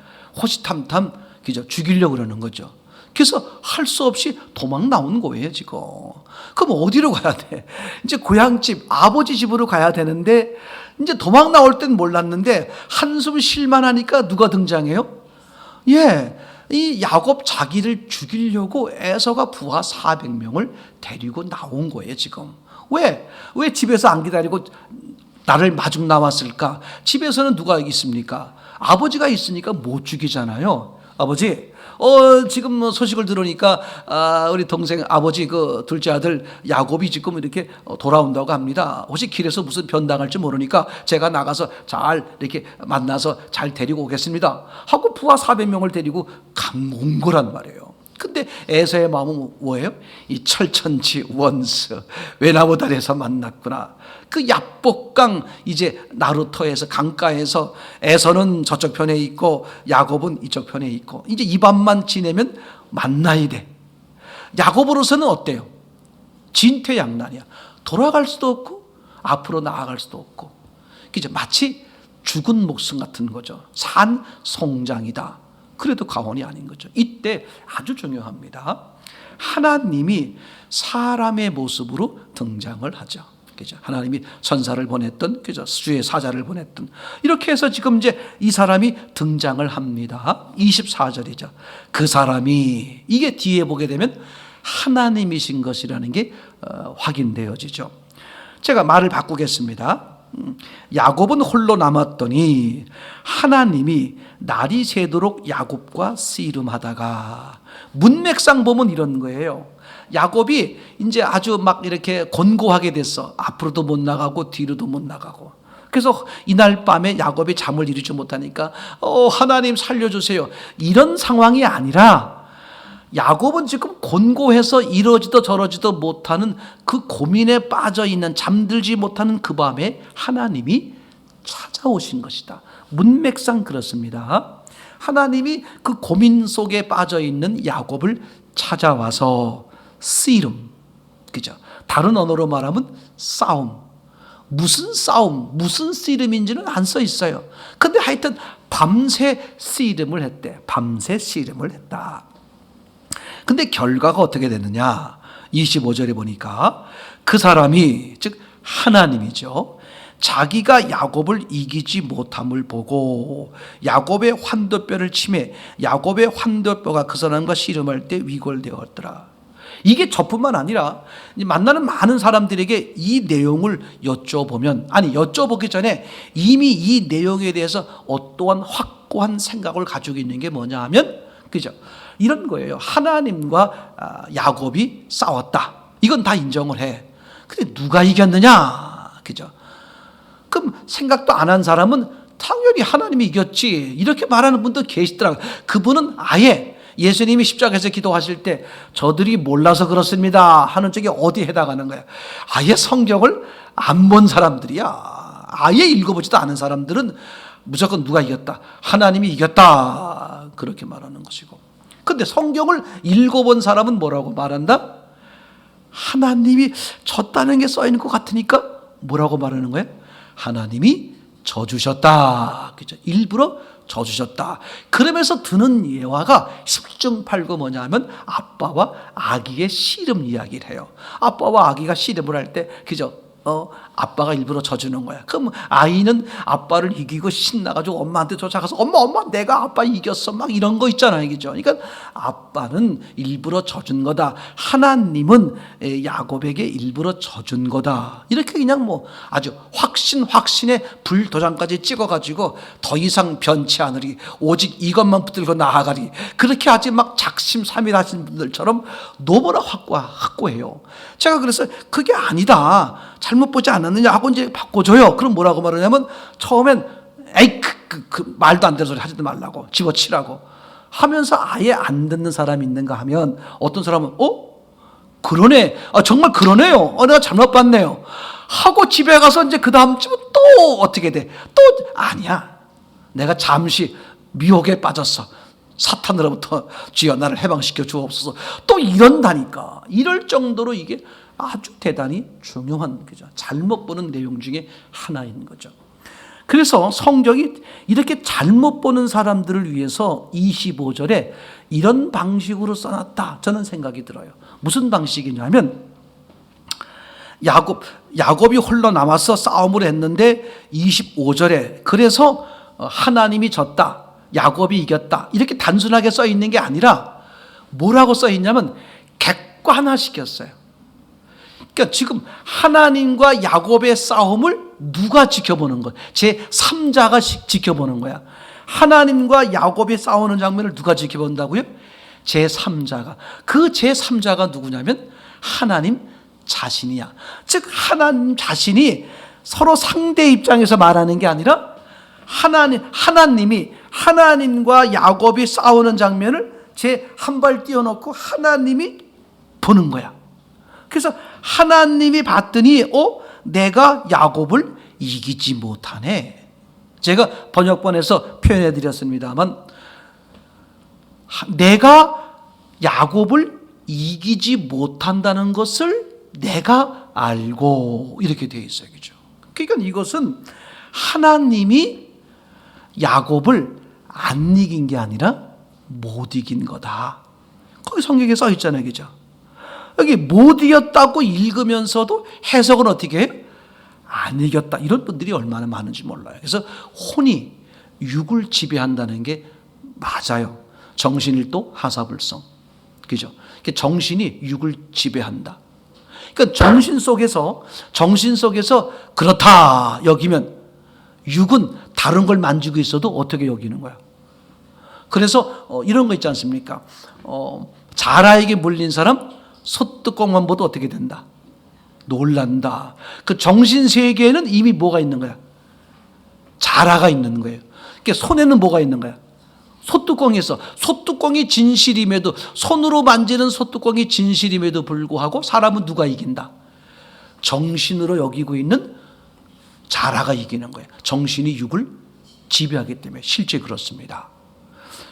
호시탐탐, 그죠? 죽이려고 그러는 거죠. 그래서 할 수 없이 도망 나온 거예요, 지금. 그럼 어디로 가야 돼? 이제 고향집, 아버지 집으로 가야 되는데, 이제 도망 나올 땐 몰랐는데, 한숨 쉴만 하니까 누가 등장해요? 예, 이 야곱 자기를 죽이려고 에서가 부하 400명을 데리고 나온 거예요, 지금. 왜 집에서 안 기다리고 나를 마중 나왔을까? 집에서는 누가 있습니까? 아버지가 있으니까 못 죽이잖아요. 아버지, 지금 소식을 들으니까 우리 동생 아버지 그 둘째 아들 야곱이 지금 이렇게 돌아온다고 합니다. 혹시 길에서 무슨 변당할지 모르니까 제가 나가서 잘 이렇게 만나서 잘 데리고 오겠습니다 하고 부하 400명을 데리고 온 거란 말이에요. 근데 에서의 마음은 뭐예요? 이 철천지 원수 외나무다리에서 만났구나. 그 야복강 이제 나루터에서 강가에서 에서는 저쪽 편에 있고 야곱은 이쪽 편에 있고 이제 이 밤만 지내면 만나야 돼. 야곱으로서는 어때요? 진퇴양난이야. 돌아갈 수도 없고 앞으로 나아갈 수도 없고 이제 마치 죽은 목숨 같은 거죠. 산송장이다. 그래도 과언이 아닌 거죠. 이때 아주 중요합니다. 하나님이 사람의 모습으로 등장을 하죠. 그죠? 하나님이 천사를 보냈던, 그죠? 주의 사자를 보냈던, 이렇게 해서 지금 이제 이 사람이 등장을 합니다. 24절이죠. 그 사람이, 이게 뒤에 보게 되면 하나님이신 것이라는 게 확인되어지죠. 제가 말을 바꾸겠습니다. 야곱은 홀로 남았더니 하나님이 날이 새도록 야곱과 씨름하다가, 문맥상 보면 이런 거예요. 야곱이 이제 아주 막 이렇게 곤고하게 됐어. 앞으로도 못 나가고 뒤로도 못 나가고. 그래서 이날 밤에 야곱이 잠을 이루지 못하니까 하나님 살려주세요, 이런 상황이 아니라 야곱은 지금 곤고해서 이러지도 저러지도 못하는 그 고민에 빠져있는, 잠들지 못하는 그 밤에 하나님이 찾아오신 것이다. 문맥상 그렇습니다. 하나님이 그 고민 속에 빠져있는 야곱을 찾아와서 씨름, 그죠? 다른 언어로 말하면 싸움. 무슨 싸움, 무슨 씨름인지는 안 써 있어요. 근데 하여튼 밤새 씨름을 했대. 밤새 씨름을 했다. 근데 결과가 어떻게 됐느냐? 25절에 보니까 그 사람이, 즉 하나님이죠, 자기가 야곱을 이기지 못함을 보고 야곱의 환도뼈를 치매 야곱의 환도뼈가 그 사람과 씨름할 때 위골되었더라. 이게 저뿐만 아니라 만나는 많은 사람들에게 이 내용을 여쭤보면, 아니 여쭤보기 전에 이미 이 내용에 대해서 어떠한 확고한 생각을 가지고 있는 게 뭐냐 하면, 그죠? 이런 거예요. 하나님과 야곱이 싸웠다. 이건 다 인정을 해. 근데 누가 이겼느냐? 그죠? 그럼 생각도 안 한 사람은 당연히 하나님이 이겼지, 이렇게 말하는 분도 계시더라고요. 그분은 아예 예수님이 십자가에서 기도하실 때 저들이 몰라서 그렇습니다 하는 쪽에 어디에 해당하는 거야? 아예 성경을 안 본 사람들이야. 아예 읽어보지도 않은 사람들은 무조건 누가 이겼다? 하나님이 이겼다. 그렇게 말하는 것이고. 근데 성경을 읽어본 사람은 뭐라고 말한다? 하나님이 졌다는 게 써있는 것 같으니까 뭐라고 말하는 거예요? 하나님이 져주셨다. 그죠? 일부러 져주셨다. 그러면서 드는 예화가 10중 8구 뭐냐 하면 아빠와 아기의 씨름 이야기를 해요. 아빠와 아기가 씨름을 할 때, 그죠? 아빠가 일부러 져주는 거야. 그럼 아이는 아빠를 이기고 신나가지고 엄마한테 쫓아가서 엄마 내가 아빠 이겼어 막 이런 거 있잖아요, 그죠? 그러니까 아빠는 일부러 져준 거다. 하나님은 야곱에게 일부러 져준 거다. 이렇게 그냥 뭐 아주 확신에 불도장까지 찍어가지고 더 이상 변치 않으리, 오직 이것만 붙들고 나아가리, 그렇게 아주 막 작심삼일하신 분들처럼 너무나 확고해요. 제가 그래서 그게 아니다, 잘못 보지 않았느냐 하고 이제 바꿔줘요. 그럼 뭐라고 말하냐면, 처음엔 에이 그 말도 안 되는 소리 하지도 말라고, 집어치라고 하면서 아예 안 듣는 사람이 있는가 하면, 어떤 사람은 그러네, 정말 그러네요, 내가 잘못 봤네요 하고 집에 가서 이제 그 다음쯤은 또 어떻게 돼? 또 아니야, 내가 잠시 미혹에 빠졌어, 사탄으로부터 주여 나를 해방시켜 주옵소서, 또 이런다니까. 이럴 정도로 이게 아주 대단히 중요한, 그죠? 잘못 보는 내용 중에 하나인 거죠. 그래서 성경이 이렇게 잘못 보는 사람들을 위해서 25절에 이런 방식으로 써놨다, 저는 생각이 들어요. 무슨 방식이냐면 야곱이 홀로 남아서 싸움을 했는데 25절에 그래서 하나님이 졌다, 야곱이 이겼다, 이렇게 단순하게 써 있는 게 아니라 뭐라고 써 있냐면 객관화시켰어요. 그러니까 지금 하나님과 야곱의 싸움을 누가 지켜보는 거야? 제3자가 지켜보는 거야. 하나님과 야곱이 싸우는 장면을 누가 지켜본다고요? 제3자가. 그 제3자가 누구냐면 하나님 자신이야. 즉 하나님 자신이 서로 상대 입장에서 말하는 게 아니라 하나님이 하나님과 야곱이 싸우는 장면을 한 발 띄워놓고 하나님이 보는 거야. 그래서 하나님이 봤더니 내가 야곱을 이기지 못하네. 제가 번역본에서 표현해 드렸습니다만 내가 야곱을 이기지 못한다는 것을 내가 알고, 이렇게 되어 있어요. 그죠? 그러니까 이것은 하나님이 야곱을 안 이긴 게 아니라 못 이긴 거다. 거기 성경에 써 있잖아요. 그죠? 여기 못 이겼다고 읽으면서도 해석은 어떻게 해요? 안 이겼다. 이런 분들이 얼마나 많은지 몰라요. 그래서 혼이 육을 지배한다는 게 맞아요. 정신일도 하사불성. 그죠? 정신이 육을 지배한다. 그러니까 정신 속에서 그렇다 여기면 육은 다른 걸 만지고 있어도 어떻게 여기는 거야? 그래서 이런 거 있지 않습니까? 자라에게 물린 사람 소뚜껑만 봐도 어떻게 된다? 놀란다. 그 정신 세계에는 이미 뭐가 있는 거야? 자라가 있는 거예요. 그러니까 손에는 뭐가 있는 거야? 소뚜껑에서, 소뚜껑이 진실임에도, 손으로 만지는 소뚜껑이 진실임에도 불구하고 사람은 누가 이긴다? 정신으로 여기고 있는 자라가 이기는 거예요. 정신이 육을 지배하기 때문에 실제 그렇습니다.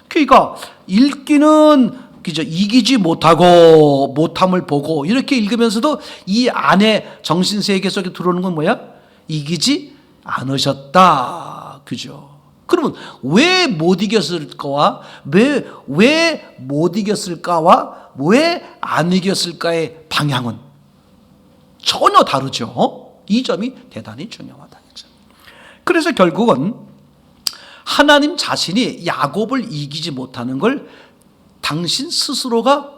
그러니까 읽기는 그죠, 이기지 못하고 못함을 보고 이렇게 읽으면서도 이 안에 정신세계 속에 들어오는 건 뭐야? 이기지 않으셨다. 그죠? 그러면 왜 못 이겼을까와 왜 못 이겼을까와 왜 안 이겼을까의 방향은 전혀 다르죠. 이 점이 대단히 중요하다. 그래서 결국은 하나님 자신이 야곱을 이기지 못하는 걸 당신 스스로가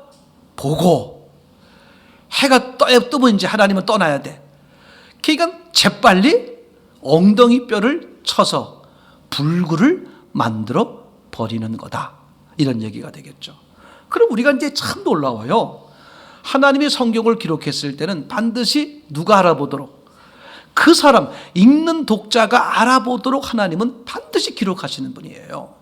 보고, 해가 뜨면 이제 하나님은 떠나야 돼. 그러니까 재빨리 엉덩이 뼈를 쳐서 불구를 만들어 버리는 거다, 이런 얘기가 되겠죠. 그럼 우리가 이제 참 놀라워요. 하나님이 성경을 기록했을 때는 반드시 누가 알아보도록, 그 사람 읽는 독자가 알아보도록 하나님은 반드시 기록하시는 분이에요.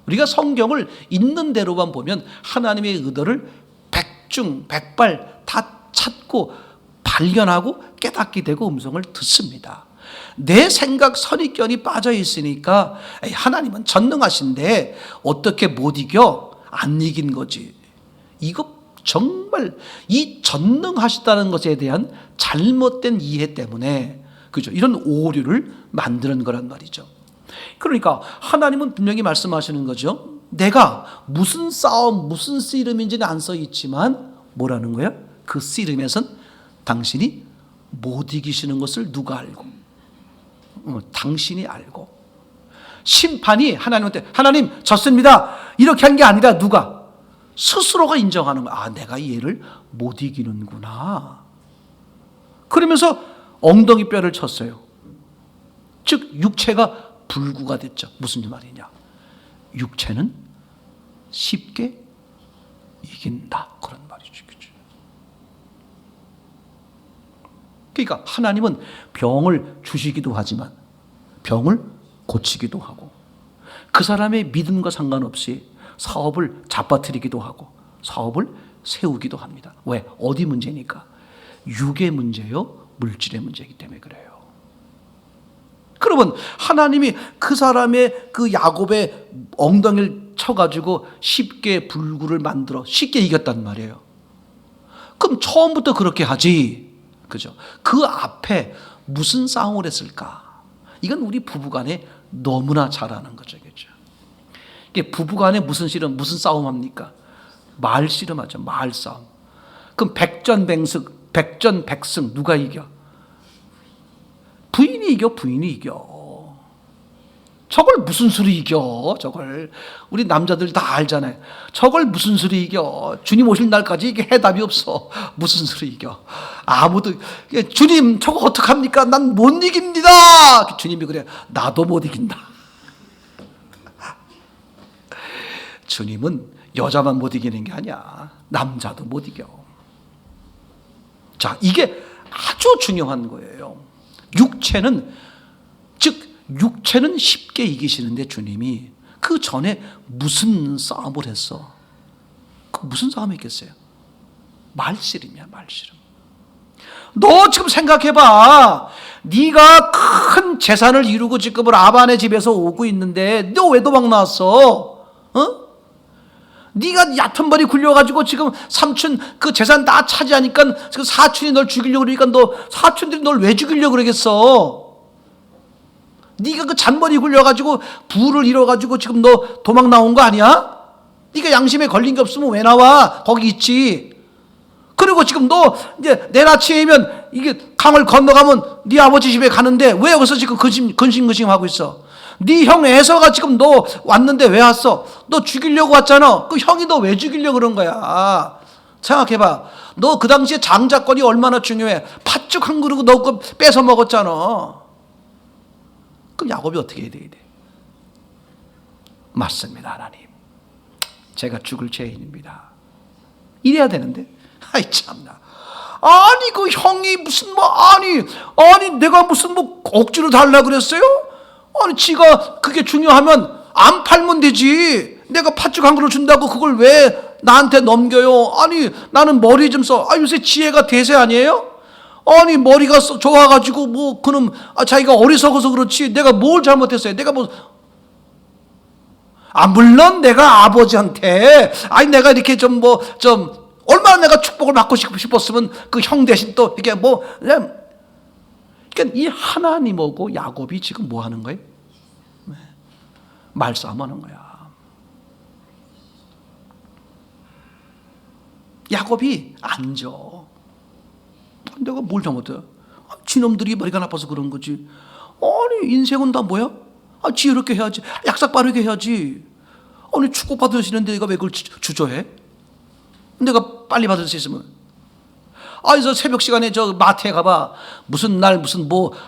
우리가 성경을 있는 대로만 보면 하나님의 의도를 백중백발 다 찾고 발견하고 깨닫게 되고 음성을 듣습니다. 내 생각 선입견이 빠져 있으니까 하나님은 전능하신데 어떻게 못 이겨? 안 이긴 거지. 이거 정말 이 전능하시다는 것에 대한 잘못된 이해 때문에, 그죠, 이런 오류를 만드는 거란 말이죠. 그러니까 하나님은 분명히 말씀하시는 거죠. 내가 무슨 싸움, 무슨 씨름인지는 안 써 있지만 뭐라는 거야? 그 씨름에선 당신이 못 이기시는 것을 누가 알고? 당신이 알고. 심판이 하나님한테 하나님 졌습니다 이렇게 한 게 아니라 누가? 스스로가 인정하는 거야. 아, 내가 얘를 못 이기는구나. 그러면서 엉덩이 뼈를 쳤어요. 즉 육체가 불구가 됐죠. 무슨 말이냐? 육체는 쉽게 이긴다, 그런 말이죠. 그러니까 하나님은 병을 주시기도 하지만 병을 고치기도 하고, 그 사람의 믿음과 상관없이 사업을 잡아뜨리기도 하고 사업을 세우기도 합니다. 왜? 어디 문제니까? 육의 문제요, 물질의 문제이기 때문에 그래요. 그러면 하나님이 그 사람의 그 야곱의 엉덩이를 쳐가지고 쉽게 불구를 만들어 쉽게 이겼단 말이에요. 그럼 처음부터 그렇게 하지, 그죠? 그 앞에 무슨 싸움을 했을까? 이건 우리 부부간에 너무나 잘 아는 거죠. 그죠? 이게 부부간에 무슨 싸움 합니까? 말 씨름하죠. 말 싸움. 그럼 백전백승 누가 이겨? 부인이 이겨. 부인이 이겨. 저걸 무슨 수로 이겨? 저걸 우리 남자들 다 알잖아요. 저걸 무슨 수로 이겨? 주님 오실 날까지 이게 해답이 없어. 무슨 수로 이겨? 아무도 주님 저거 어떡합니까? 난 못 이깁니다. 주님이 그래. 나도 못 이긴다. 주님은 여자만 못 이기는 게 아니야. 남자도 못 이겨. 자, 이게 아주 중요한 거예요. 육체는 쉽게 이기시는데 주님이 그 전에 무슨 싸움을 했어? 그 무슨 싸움이 있겠어요? 말씨름이야, 말씨름. 너 지금 생각해봐. 네가 큰 재산을 이루고 지금 라반의 집에서 오고 있는데 너 왜 도망 나왔어? 어? 네가 얕은 머리 굴려가지고 지금 삼촌 그 재산 다 차지하니까 지금 사촌이 널 죽이려고 그러니까 너 사촌들이 널 왜 죽이려고 그러겠어? 네가 그 잔머리 굴려가지고 부를 잃어가지고 지금 너 도망 나온 거 아니야? 네가 양심에 걸린 게 없으면 왜 나와? 거기 있지. 그리고 지금 너 이제 내일 아침이면 이게 강을 건너가면 네 아버지 집에 가는데 왜 여기서 지금 근심근심 하고 있어? 네 형 에서가 지금 너 왔는데 왜 왔어? 너 죽이려고 왔잖아. 그 형이 너 왜 죽이려고 그런 거야? 생각해봐. 너 그 당시에 장자권이 얼마나 중요해. 팥죽 한 그릇 너 그거 뺏어 먹었잖아. 그럼 야곱이 어떻게 해야 돼? 맞습니다, 하나님. 제가 죽을 죄인입니다. 이래야 되는데. 아이 참나. 아니 그 형이 무슨 아니 내가 무슨 억지로 달라 그랬어요? 아니 지가 그게 중요하면 안 팔면 되지. 내가 팥죽 한 그릇 준다고 그걸 왜 나한테 넘겨요? 아니 나는 머리 좀 써. 요새 지혜가 대세 아니에요? 아니 머리가 좋아가지고 그놈 자기가 어리석어서 그렇지 내가 뭘 잘못했어요? 내가 물론 내가 아버지한테 내가 이렇게 좀 얼마나 내가 축복을 받고 싶었으면 그 형 대신 또 이게 그러니까 이 하나님하고 야곱이 지금 뭐 하는 거예요? 말싸움 하는 거야. 야곱이 앉아. 내가 뭘 잘못해? 지놈들이 머리가 나빠서 그런 거지. 아니 인생은 다 뭐야? 지혜롭게 해야지. 약삭 빠르게 해야지. 아니 축복 받으시는데 내가 왜 그걸 주저해? 내가 빨리 받을 수 있으면. 그래서 새벽 시간에 저 마트에 가봐. 무슨 날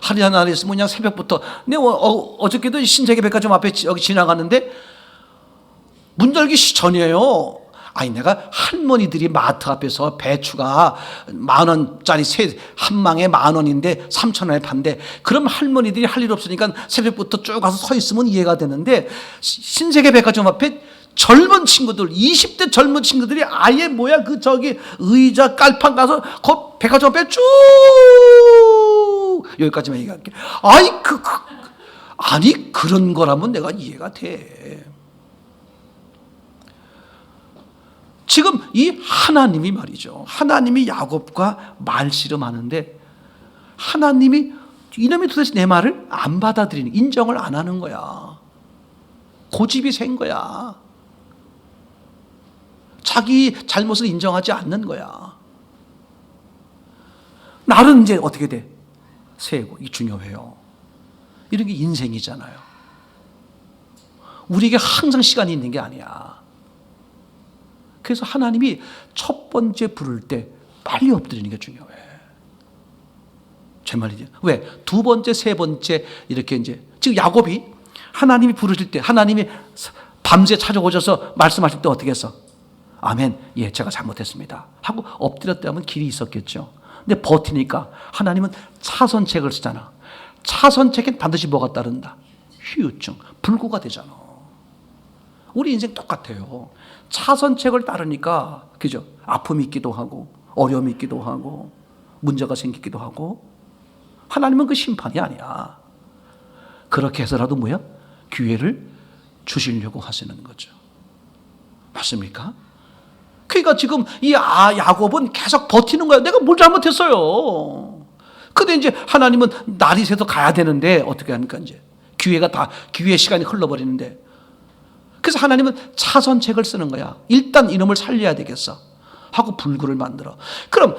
하루나 날 있으면 그냥 새벽부터. 내가 어저께도 신세계 백화점 앞에 여기 지나갔는데 문 열기 전이에요. 내가 할머니들이 마트 앞에서 배추가 10,000원짜리 한 망에 10,000원인데 3,000원에 판대. 그럼 할머니들이 할 일 없으니까 새벽부터 쭉 가서 서 있으면 이해가 되는데 신세계 백화점 앞에 젊은 친구들 20대 젊은 친구들이 아예 의자 깔판 가서 그 백화점 앞에 쭉 여기까지만 얘기할게. 그런 거라면 내가 이해가 돼. 지금 이 하나님이 말이죠. 하나님이 야곱과 말씨름하는데 하나님이 이놈이 도대체 내 말을 안 받아들이는, 인정을 안 하는 거야. 고집이 센 거야. 자기 잘못을 인정하지 않는 거야. 나는 이제 어떻게 돼? 세고. 이게 중요해요. 이런 게 인생이잖아요. 우리에게 항상 시간이 있는 게 아니야. 그래서 하나님이 첫 번째 부를 때 빨리 엎드리는 게 중요해. 제 말이죠. 왜? 두 번째, 세 번째 이렇게 이제 지금 야곱이 하나님이 부르실 때, 하나님이 밤새 찾아오셔서 말씀하실 때 어떻게 했어? 아멘. 예, 제가 잘못했습니다. 하고 엎드렸다 하면 길이 있었겠죠. 근데 버티니까 하나님은 차선책을 쓰잖아. 차선책엔 반드시 뭐가 따른다? 후유증, 불구가 되잖아. 우리 인생 똑같아요. 차선책을 따르니까, 그죠? 아픔이 있기도 하고, 어려움이 있기도 하고, 문제가 생기기도 하고, 하나님은 그 심판이 아니야. 그렇게 해서라도 뭐야? 기회를 주시려고 하시는 거죠. 맞습니까? 그러니까 지금 이 야곱은 계속 버티는 거야. 내가 뭘 잘못했어요? 근데 이제 하나님은 날이 새도 가야 되는데 어떻게 합니까? 이제 기회의 시간이 흘러버리는데, 그래서 하나님은 차선책을 쓰는 거야. 일단 이놈을 살려야 되겠어 하고 불구를 만들어. 그럼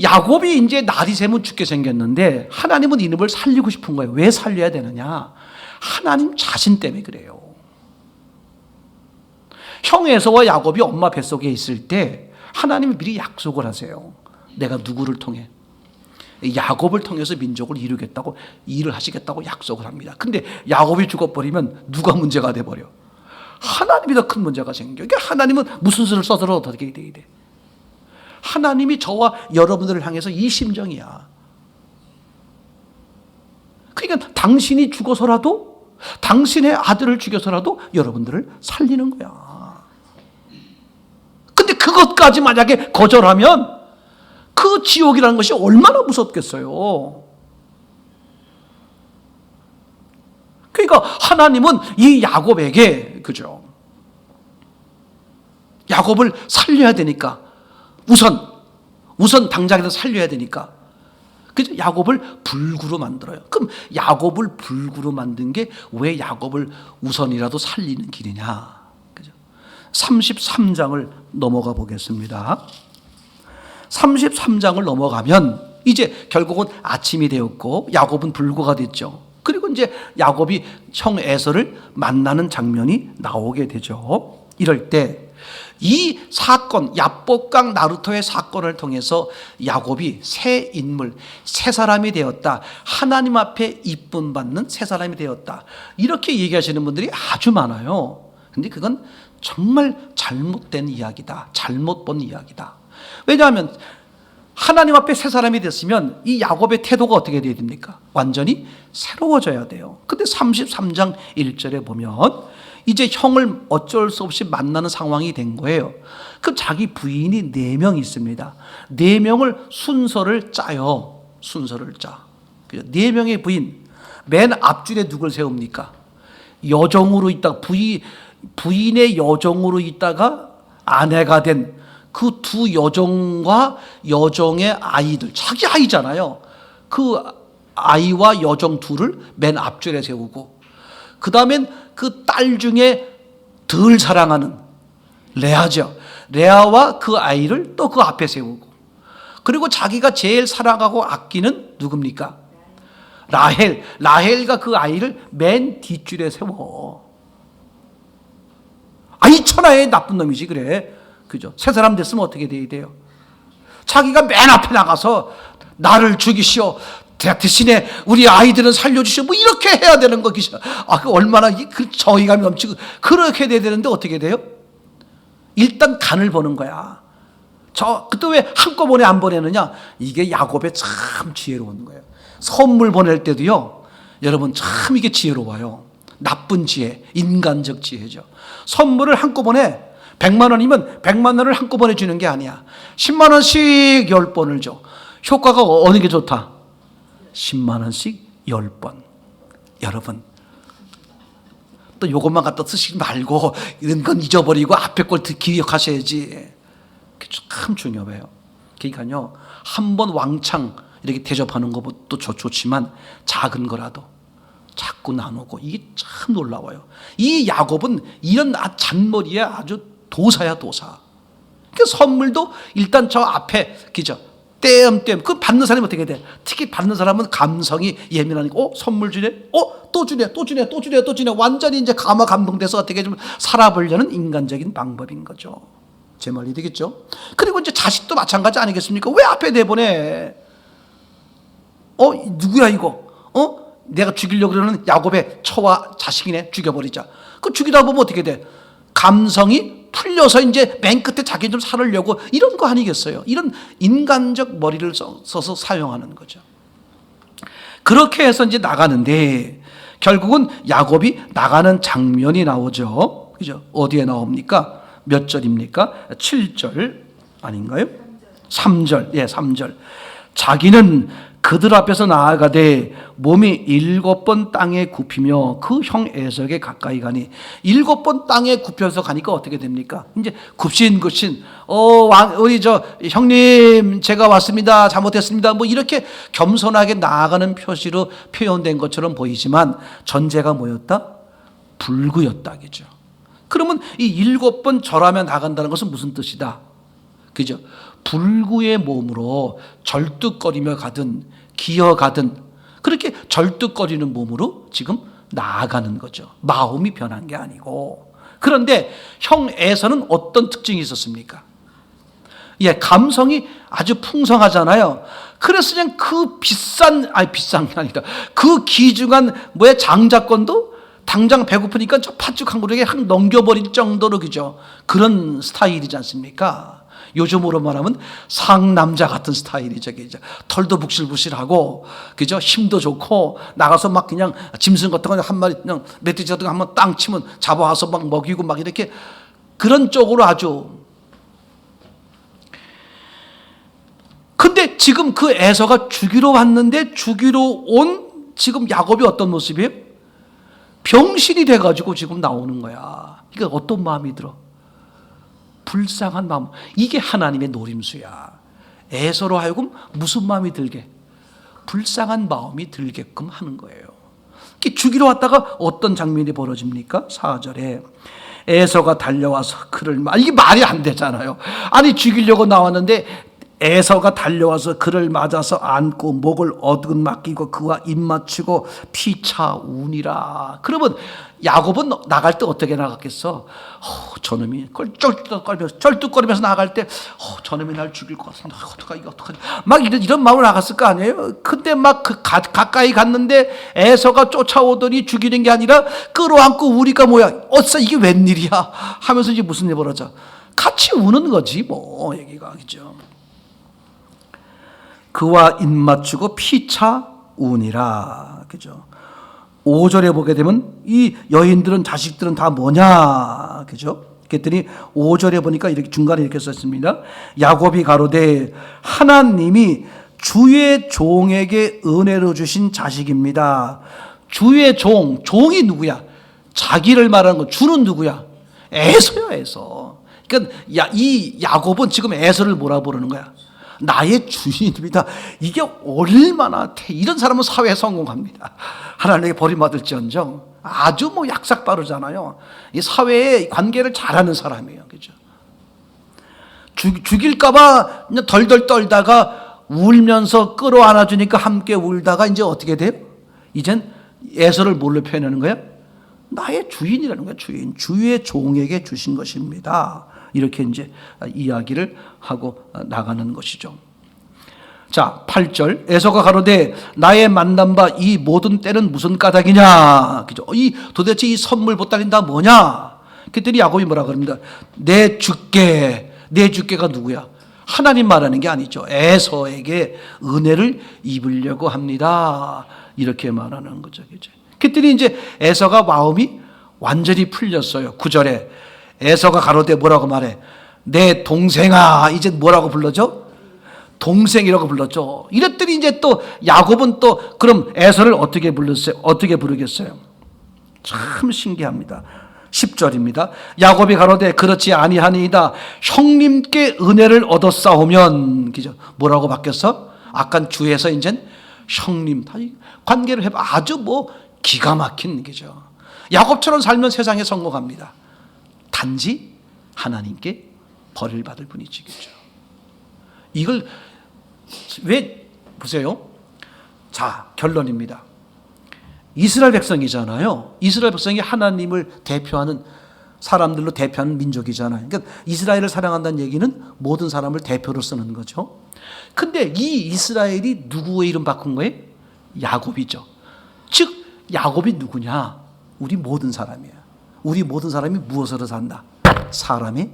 야곱이 이제 날이 새면 죽게 생겼는데 하나님은 이놈을 살리고 싶은 거예요. 왜 살려야 되느냐? 하나님 자신 때문에 그래요. 형 에서와 야곱이 엄마 뱃속에 있을 때 하나님이 미리 약속을 하세요. 내가 누구를 통해? 야곱을 통해서 민족을 이루겠다고, 일을 하시겠다고 약속을 합니다. 근데 야곱이 죽어버리면 누가 문제가 돼버려? 하나님이 더 큰 문제가 생겨. 그러니까 하나님은 무슨 수를 써서라도 어떻게 돼야 돼? 하나님이 저와 여러분들을 향해서 이 심정이야. 그러니까 당신이 죽어서라도, 당신의 아들을 죽여서라도 여러분들을 살리는 거야. 근데 그것까지 만약에 거절하면 그 지옥이라는 것이 얼마나 무섭겠어요. 그러니까 하나님은 이 야곱에게, 그죠? 야곱을 살려야 되니까 우선 당장에서 살려야 되니까, 그죠? 야곱을 불구로 만들어요. 그럼 야곱을 불구로 만든 게 왜 야곱을 우선이라도 살리는 길이냐? 그죠? 33장을 넘어가 보겠습니다. 33장을 넘어가면 이제 결국은 아침이 되었고 야곱은 불구가 됐죠. 그리고 이제 야곱이 형 에서를 만나는 장면이 나오게 되죠. 이럴 때 이 사건, 야복강 나루토의 사건을 통해서 야곱이 새 인물, 새 사람이 되었다. 하나님 앞에 이쁨 받는 새 사람이 되었다. 이렇게 얘기하시는 분들이 아주 많아요. 근데 그건 정말 잘못된 이야기다. 잘못 본 이야기다. 왜냐하면 하나님 앞에 새 사람이 됐으면 이 야곱의 태도가 어떻게 돼야 됩니까? 완전히 새로워져야 돼요. 근데 33장 1절에 보면 이제 형을 어쩔 수 없이 만나는 상황이 된 거예요. 그 자기 부인이 4명 있습니다. 4명을 순서를 짜요. 순서를 짜. 4명의 부인. 맨 앞줄에 누굴 세웁니까? 여종으로 있다가 부인의 여종으로 있다가 아내가 된 그 두 여종과 여종의 아이들, 자기 아이잖아요. 그 아이와 여종 둘을 맨 앞줄에 세우고, 그 다음엔 그 딸 중에 덜 사랑하는 레아죠. 레아와 그 아이를 또 그 앞에 세우고, 그리고 자기가 제일 사랑하고 아끼는 누굽니까? 라헬과 그 아이를 맨 뒷줄에 세워. 이 천하의 나쁜 놈이지, 그래. 그죠? 새 사람 됐으면 어떻게 돼야 돼요? 자기가 맨 앞에 나가서 나를 죽이시오, 대신에 우리 아이들은 살려주시오, 뭐 이렇게 해야 되는 거기죠. 그 얼마나 그 정의감이 넘치고 그렇게 돼야 되는데 어떻게 돼요? 일단 간을 보는 거야. 그때 왜 한꺼번에 안 보내느냐? 이게 야곱의 참 지혜로운 거예요. 선물 보낼 때도요, 여러분 참 이게 지혜로워요. 나쁜 지혜, 인간적 지혜죠. 선물을 한꺼번에 100만 원이면 100만 원을 한꺼번에 주는 게 아니야. 10만 원씩 10번을 줘. 효과가 어느 게 좋다? 10만 원씩 10번. 여러분, 또 요것만 갖다 쓰시지 말고 이런 건 잊어버리고 앞에 걸 기억하셔야지. 참 중요해요. 그러니까요, 한 번 왕창 이렇게 대접하는 것도 좋지만 작은 거라도 자꾸 나누고, 이게 참 놀라워요. 이 야곱은 이런 잔머리에 아주 도사야, 도사. 그 선물도 일단 저 앞에, 그죠? 떼엄떼엄. 그 받는 사람이 어떻게 돼? 특히 받는 사람은 감성이 예민하니까, 선물 주네? 또 주네? 완전히 이제 감동돼서 어떻게 좀 살아보려는 인간적인 방법인 거죠. 제 말이 되겠죠? 그리고 이제 자식도 마찬가지 아니겠습니까? 왜 앞에 내보내? 누구야, 이거? 내가 죽이려고 그러는 야곱의 처와 자식이네. 죽여버리자. 그 죽이다 보면 어떻게 돼? 감성이 풀려서 이제 맨 끝에 자기 좀 살으려고 이런 거 아니겠어요? 이런 인간적 머리를 써서 사용하는 거죠. 그렇게 해서 이제 나가는데 결국은 야곱이 나가는 장면이 나오죠. 그죠? 어디에 나옵니까? 몇 절입니까? 7절 아닌가요? 3절. 예, 3절. 자기는 그들 앞에서 나아가되 몸이 7번 땅에 굽히며 그 형 에서에게 가까이 가니 7번 땅에 굽혀서 가니까 어떻게 됩니까? 이제 굽신굽신 우리 형님 제가 왔습니다. 잘못했습니다. 뭐 이렇게 겸손하게 나아가는 표시로 표현된 것처럼 보이지만 전제가 뭐였다? 불구였다겠죠. 그러면 이 7번 절하며 나간다는 것은 무슨 뜻이다? 그죠? 불구의 몸으로 절뚝거리며 가든 기어가든 그렇게 절뚝거리는 몸으로 지금 나아가는 거죠. 마음이 변한 게 아니고. 그런데 형 에서는 어떤 특징이 있었습니까? 감성이 아주 풍성하잖아요. 그래서 그냥 그 비싼 게 아니라 그 귀중한 장자권도 당장 배고프니까 저 팥죽 한 그릇에 확 넘겨버릴 정도로 그죠? 그런 스타일이지 않습니까? 요즘으로 말하면 상남자 같은 스타일이죠. 털도 북실북실하고, 그죠? 힘도 좋고, 나가서 막 그냥 짐승 같은 거 한 마리, 그냥 멧돼지 같은 거 한번 땅 치면 잡아와서 막 먹이고 막 이렇게 그런 쪽으로 아주. 근데 지금 그 에서가 주기로 왔는데 주기로 온 지금 야곱이 어떤 모습이에요? 병신이 돼가지고 지금 나오는 거야. 이게 어떤 마음이 들어? 불쌍한 마음. 이게 하나님의 노림수야. 에서로 하여금 무슨 마음이 들게? 불쌍한 마음이 들게끔 하는 거예요. 죽이러 왔다가 어떤 장면이 벌어집니까? 4절에 에서가 달려와서 그를 이게 말이 안 되잖아요. 아니 죽이려고 나왔는데 에서가 달려와서 그를 맞아서 안고 목을 어긋맞기고 그와 입맞추고 피차 우니라. 그러면 야곱은 나갈 때 어떻게 나갔겠어? 저놈이 쩔뚝거리면서 나갈 때 저놈이 날 죽일 것 같은데 어떡하지? 막 이런 마음으로 나갔을 거 아니에요? 근데 막 가까이 갔는데 에서가 쫓아오더니 죽이는 게 아니라 끌어안고 우리가 뭐야? 이게 웬일이야? 하면서 이제 무슨 일 벌어져? 같이 우는 거지 뭐 얘기가 그죠? 그와 입맞추고 피차 우니라. 그죠? 5절에 보게 되면 이 여인들은 자식들은 다 뭐냐? 그죠? 그랬더니 5절에 보니까 이렇게 중간에 이렇게 썼습니다. 야곱이 가로되 하나님이 주의 종에게 은혜로 주신 자식입니다. 주의 종이 누구야? 자기를 말하는 거. 주는 누구야? 에서요, 에서. 그러니까 이 야곱은 지금 에서를 뭐라 부르는 거야? 나의 주인입니다. 이게 얼마나 이런 사람은 사회에 성공합니다. 하나님에게 버림받을지언정 아주 약삭빠르잖아요. 이 사회의 관계를 잘하는 사람이에요. 그죠? 죽일까봐 그냥 덜덜 떨다가 울면서 끌어안아 주니까 함께 울다가 이제 어떻게 돼요? 이젠 에서를 뭘로 표현하는 거야? 나의 주인이라는 거야. 주의 종에게 주신 것입니다. 이렇게 이제 이야기를 하고 나가는 것이죠. 자, 8절. 에서가 가로되 나의 만난 바 이 모든 때는 무슨 까닭이냐? 그죠? 도대체 이 선물 보따리는 다 뭐냐? 그랬더니 야곱이 뭐라 그럽니다. 내 주께가 누구야? 하나님 말하는 게 아니죠. 에서에게 은혜를 입으려고 합니다. 이렇게 말하는 거죠. 그죠? 그랬더니 이제 에서가 마음이 완전히 풀렸어요. 9절에 에서가 가로되 뭐라고 말해? 내 동생아. 이제 뭐라고 불러줘? 동생이라고 불렀죠. 이랬더니 이제 또 야곱은 또 그럼 에서를 어떻게 부르겠어요? 참 신기합니다. 10절입니다. 야곱이 가로되 그렇지 아니하니이다. 형님께 은혜를 얻었사오면. 그죠? 뭐라고 바뀌었어? 아까 주에서 이제 형님. 관계를 해봐. 아주 기가 막힌 거죠. 야곱처럼 살면 세상에 성공합니다. 단지 하나님께 벌을 받을 뿐이지. 그죠? 이걸 왜 보세요. 자, 결론입니다. 이스라엘 백성이잖아요. 이스라엘 백성이 하나님을 대표하는 사람들로 대표하는 민족이잖아요. 그러니까 이스라엘을 사랑한다는 얘기는 모든 사람을 대표로 쓰는 거죠. 근데 이 이스라엘이 누구의 이름 바꾼 거예요? 야곱이죠. 즉 야곱이 누구냐? 우리 모든 사람이에요. 우리 모든 사람이 무엇으로 산다? 사람의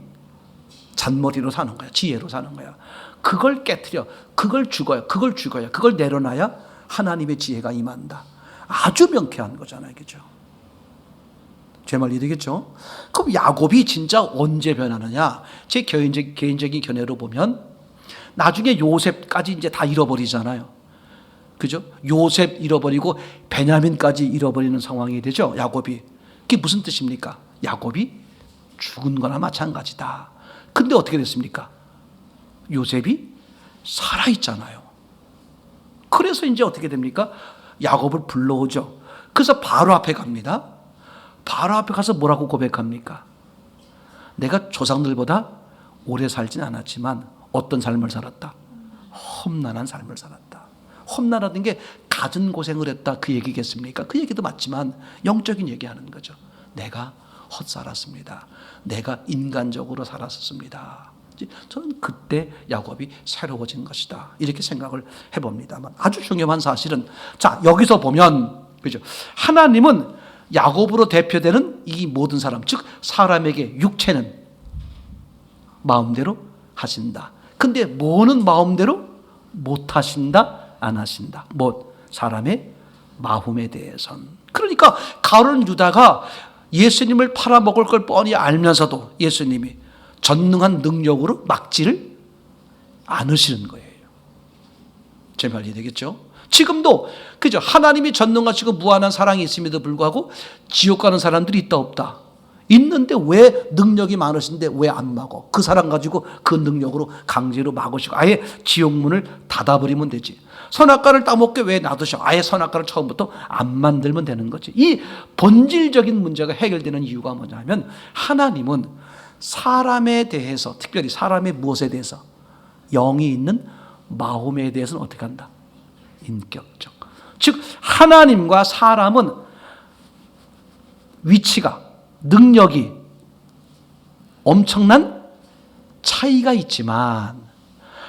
잔머리로 사는 거야. 지혜로 사는 거야. 그걸 깨트려. 그걸 죽어야. 그걸 내려놔야 하나님의 지혜가 임한다. 아주 명쾌한 거잖아요. 그죠? 제 말 이해되겠죠? 그럼 야곱이 진짜 언제 변하느냐? 제 개인적인 견해로 보면 나중에 요셉까지 이제 다 잃어버리잖아요. 그죠? 요셉 잃어버리고 베냐민까지 잃어버리는 상황이 되죠. 야곱이. 그게 무슨 뜻입니까? 야곱이 죽은 거나 마찬가지다. 근데 어떻게 됐습니까? 요셉이 살아있잖아요. 그래서 이제 어떻게 됩니까? 야곱을 불러오죠. 그래서 바로 앞에 갑니다. 바로 앞에 가서 뭐라고 고백합니까? 내가 조상들보다 오래 살진 않았지만 어떤 삶을 살았다? 험난한 삶을 살았다. 험난하던 게 갖은 고생을 했다, 그 얘기겠습니까? 그 얘기도 맞지만 영적인 얘기하는 거죠. 내가 헛살았습니다. 내가 인간적으로 살았습니다. 저는 그때 야곱이 새로워진 것이다, 이렇게 생각을 해봅니다만, 아주 중요한 사실은, 자, 여기서 보면, 그죠? 하나님은 야곱으로 대표되는 이 모든 사람, 즉 사람에게 육체는 마음대로 하신다. 근데 뭐는 마음대로 못 하신다, 안 하신다. 뭐 사람의 마음에 대해선. 그러니까 가룟 유다가 예수님을 팔아먹을 걸 뻔히 알면서도 예수님이 전능한 능력으로 막지를 않으시는 거예요. 제 말 이해되겠죠? 지금도 그죠? 하나님이 전능하시고 무한한 사랑이 있음에도 불구하고 지옥 가는 사람들이 있다 없다? 있는데 왜 능력이 많으신데 왜 안 막어? 그 사람 가지고 그 능력으로 강제로 막으시고 아예 지옥문을 닫아버리면 되지. 선악과를 따먹게 왜 놔두셔? 아예 선악과를 처음부터 안 만들면 되는 거지. 이 본질적인 문제가 해결되는 이유가 뭐냐면, 하나님은 사람에 대해서, 특별히 사람의 무엇에 대해서, 영이 있는 마음에 대해서는 어떻게 한다? 인격적. 즉 하나님과 사람은 위치가, 능력이 엄청난 차이가 있지만,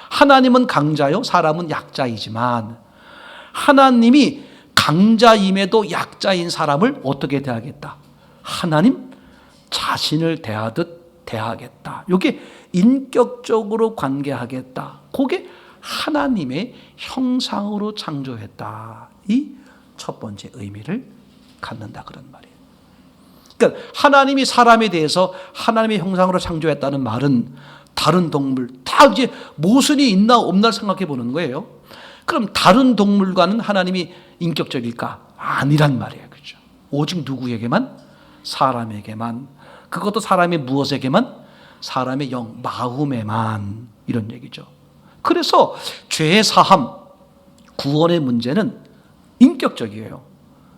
하나님은 강자요, 사람은 약자이지만, 하나님이 강자임에도 약자인 사람을 어떻게 대하겠다? 하나님 자신을 대하듯 대하겠다. 이게 인격적으로 관계하겠다. 그게 하나님의 형상으로 창조했다. 이 첫 번째 의미를 갖는다, 그런 말이에요. 그러니까 하나님이 사람에 대해서 하나님의 형상으로 창조했다는 말은 다른 동물 다 이제 모순이 있나 없나 생각해 보는 거예요. 그럼 다른 동물과는 하나님이 인격적일까? 아니란 말이에요. 그렇죠? 오직 누구에게만? 사람에게만. 그것도 사람의 무엇에게만? 사람의 영, 마음에만. 이런 얘기죠. 그래서 죄의 사함, 구원의 문제는 인격적이에요.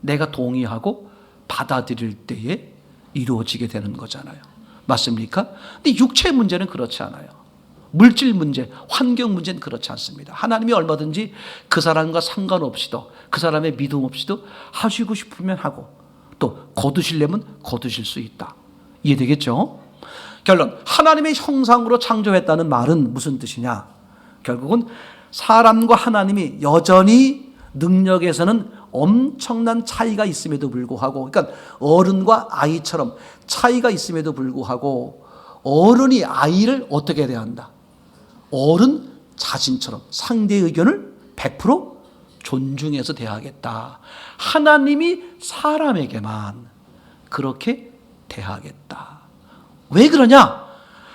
내가 동의하고 받아들일 때에 이루어지게 되는 거잖아요. 맞습니까? 근데 육체의 문제는 그렇지 않아요. 물질 문제, 환경 문제는 그렇지 않습니다. 하나님이 얼마든지 그 사람과 상관없이도, 그 사람의 믿음 없이도 하시고 싶으면 하고, 또 거두시려면 거두실 수 있다. 이해되겠죠? 결론, 하나님의 형상으로 창조했다는 말은 무슨 뜻이냐? 결국은 사람과 하나님이 여전히 능력에서는 엄청난 차이가 있음에도 불구하고, 그러니까 어른과 아이처럼 차이가 있음에도 불구하고 어른이 아이를 어떻게 대한다? 어른 자신처럼 상대의 의견을 100% 존중해서 대하겠다. 하나님이 사람에게만 그렇게 대하겠다. 왜 그러냐?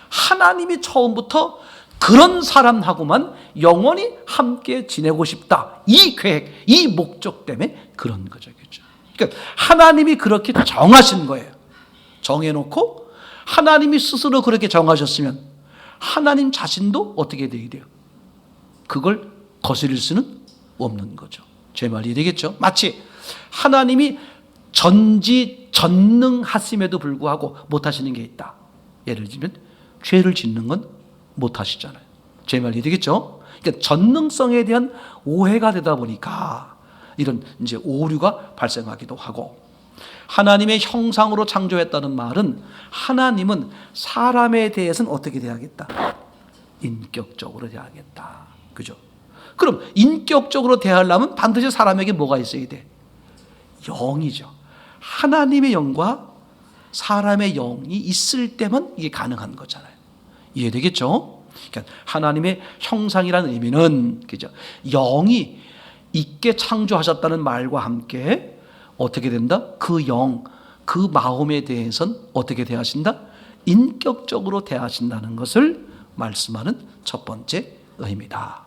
하나님이 처음부터 그런 사람하고만 영원히 함께 지내고 싶다. 이 계획, 이 목적 때문에 그런 거죠. 그러니까 하나님이 그렇게 정하신 거예요. 정해놓고 하나님이 스스로 그렇게 정하셨으면 하나님 자신도 어떻게 돼야 돼요? 그걸 거스릴 수는 없는 거죠. 제 말이 되겠죠? 마치 하나님이 전지전능하심에도 불구하고 못하시는 게 있다. 예를 들면 죄를 짓는 건 못하시잖아요. 제 말이 되겠죠? 그러니까 전능성에 대한 오해가 되다 보니까 이런 이제 오류가 발생하기도 하고, 하나님의 형상으로 창조했다는 말은 하나님은 사람에 대해서는 어떻게 대하겠다? 인격적으로 대하겠다. 그죠? 그럼 인격적으로 대하려면 반드시 사람에게 뭐가 있어야 돼? 영이죠. 하나님의 영과 사람의 영이 있을 때만 이게 가능한 거잖아요. 이해되겠죠? 그러니까 하나님의 형상이라는 의미는, 그죠? 영이 있게 창조하셨다는 말과 함께 어떻게 된다? 그 영, 그 마음에 대해서는 어떻게 대하신다? 인격적으로 대하신다는 것을 말씀하는 첫 번째 의미다.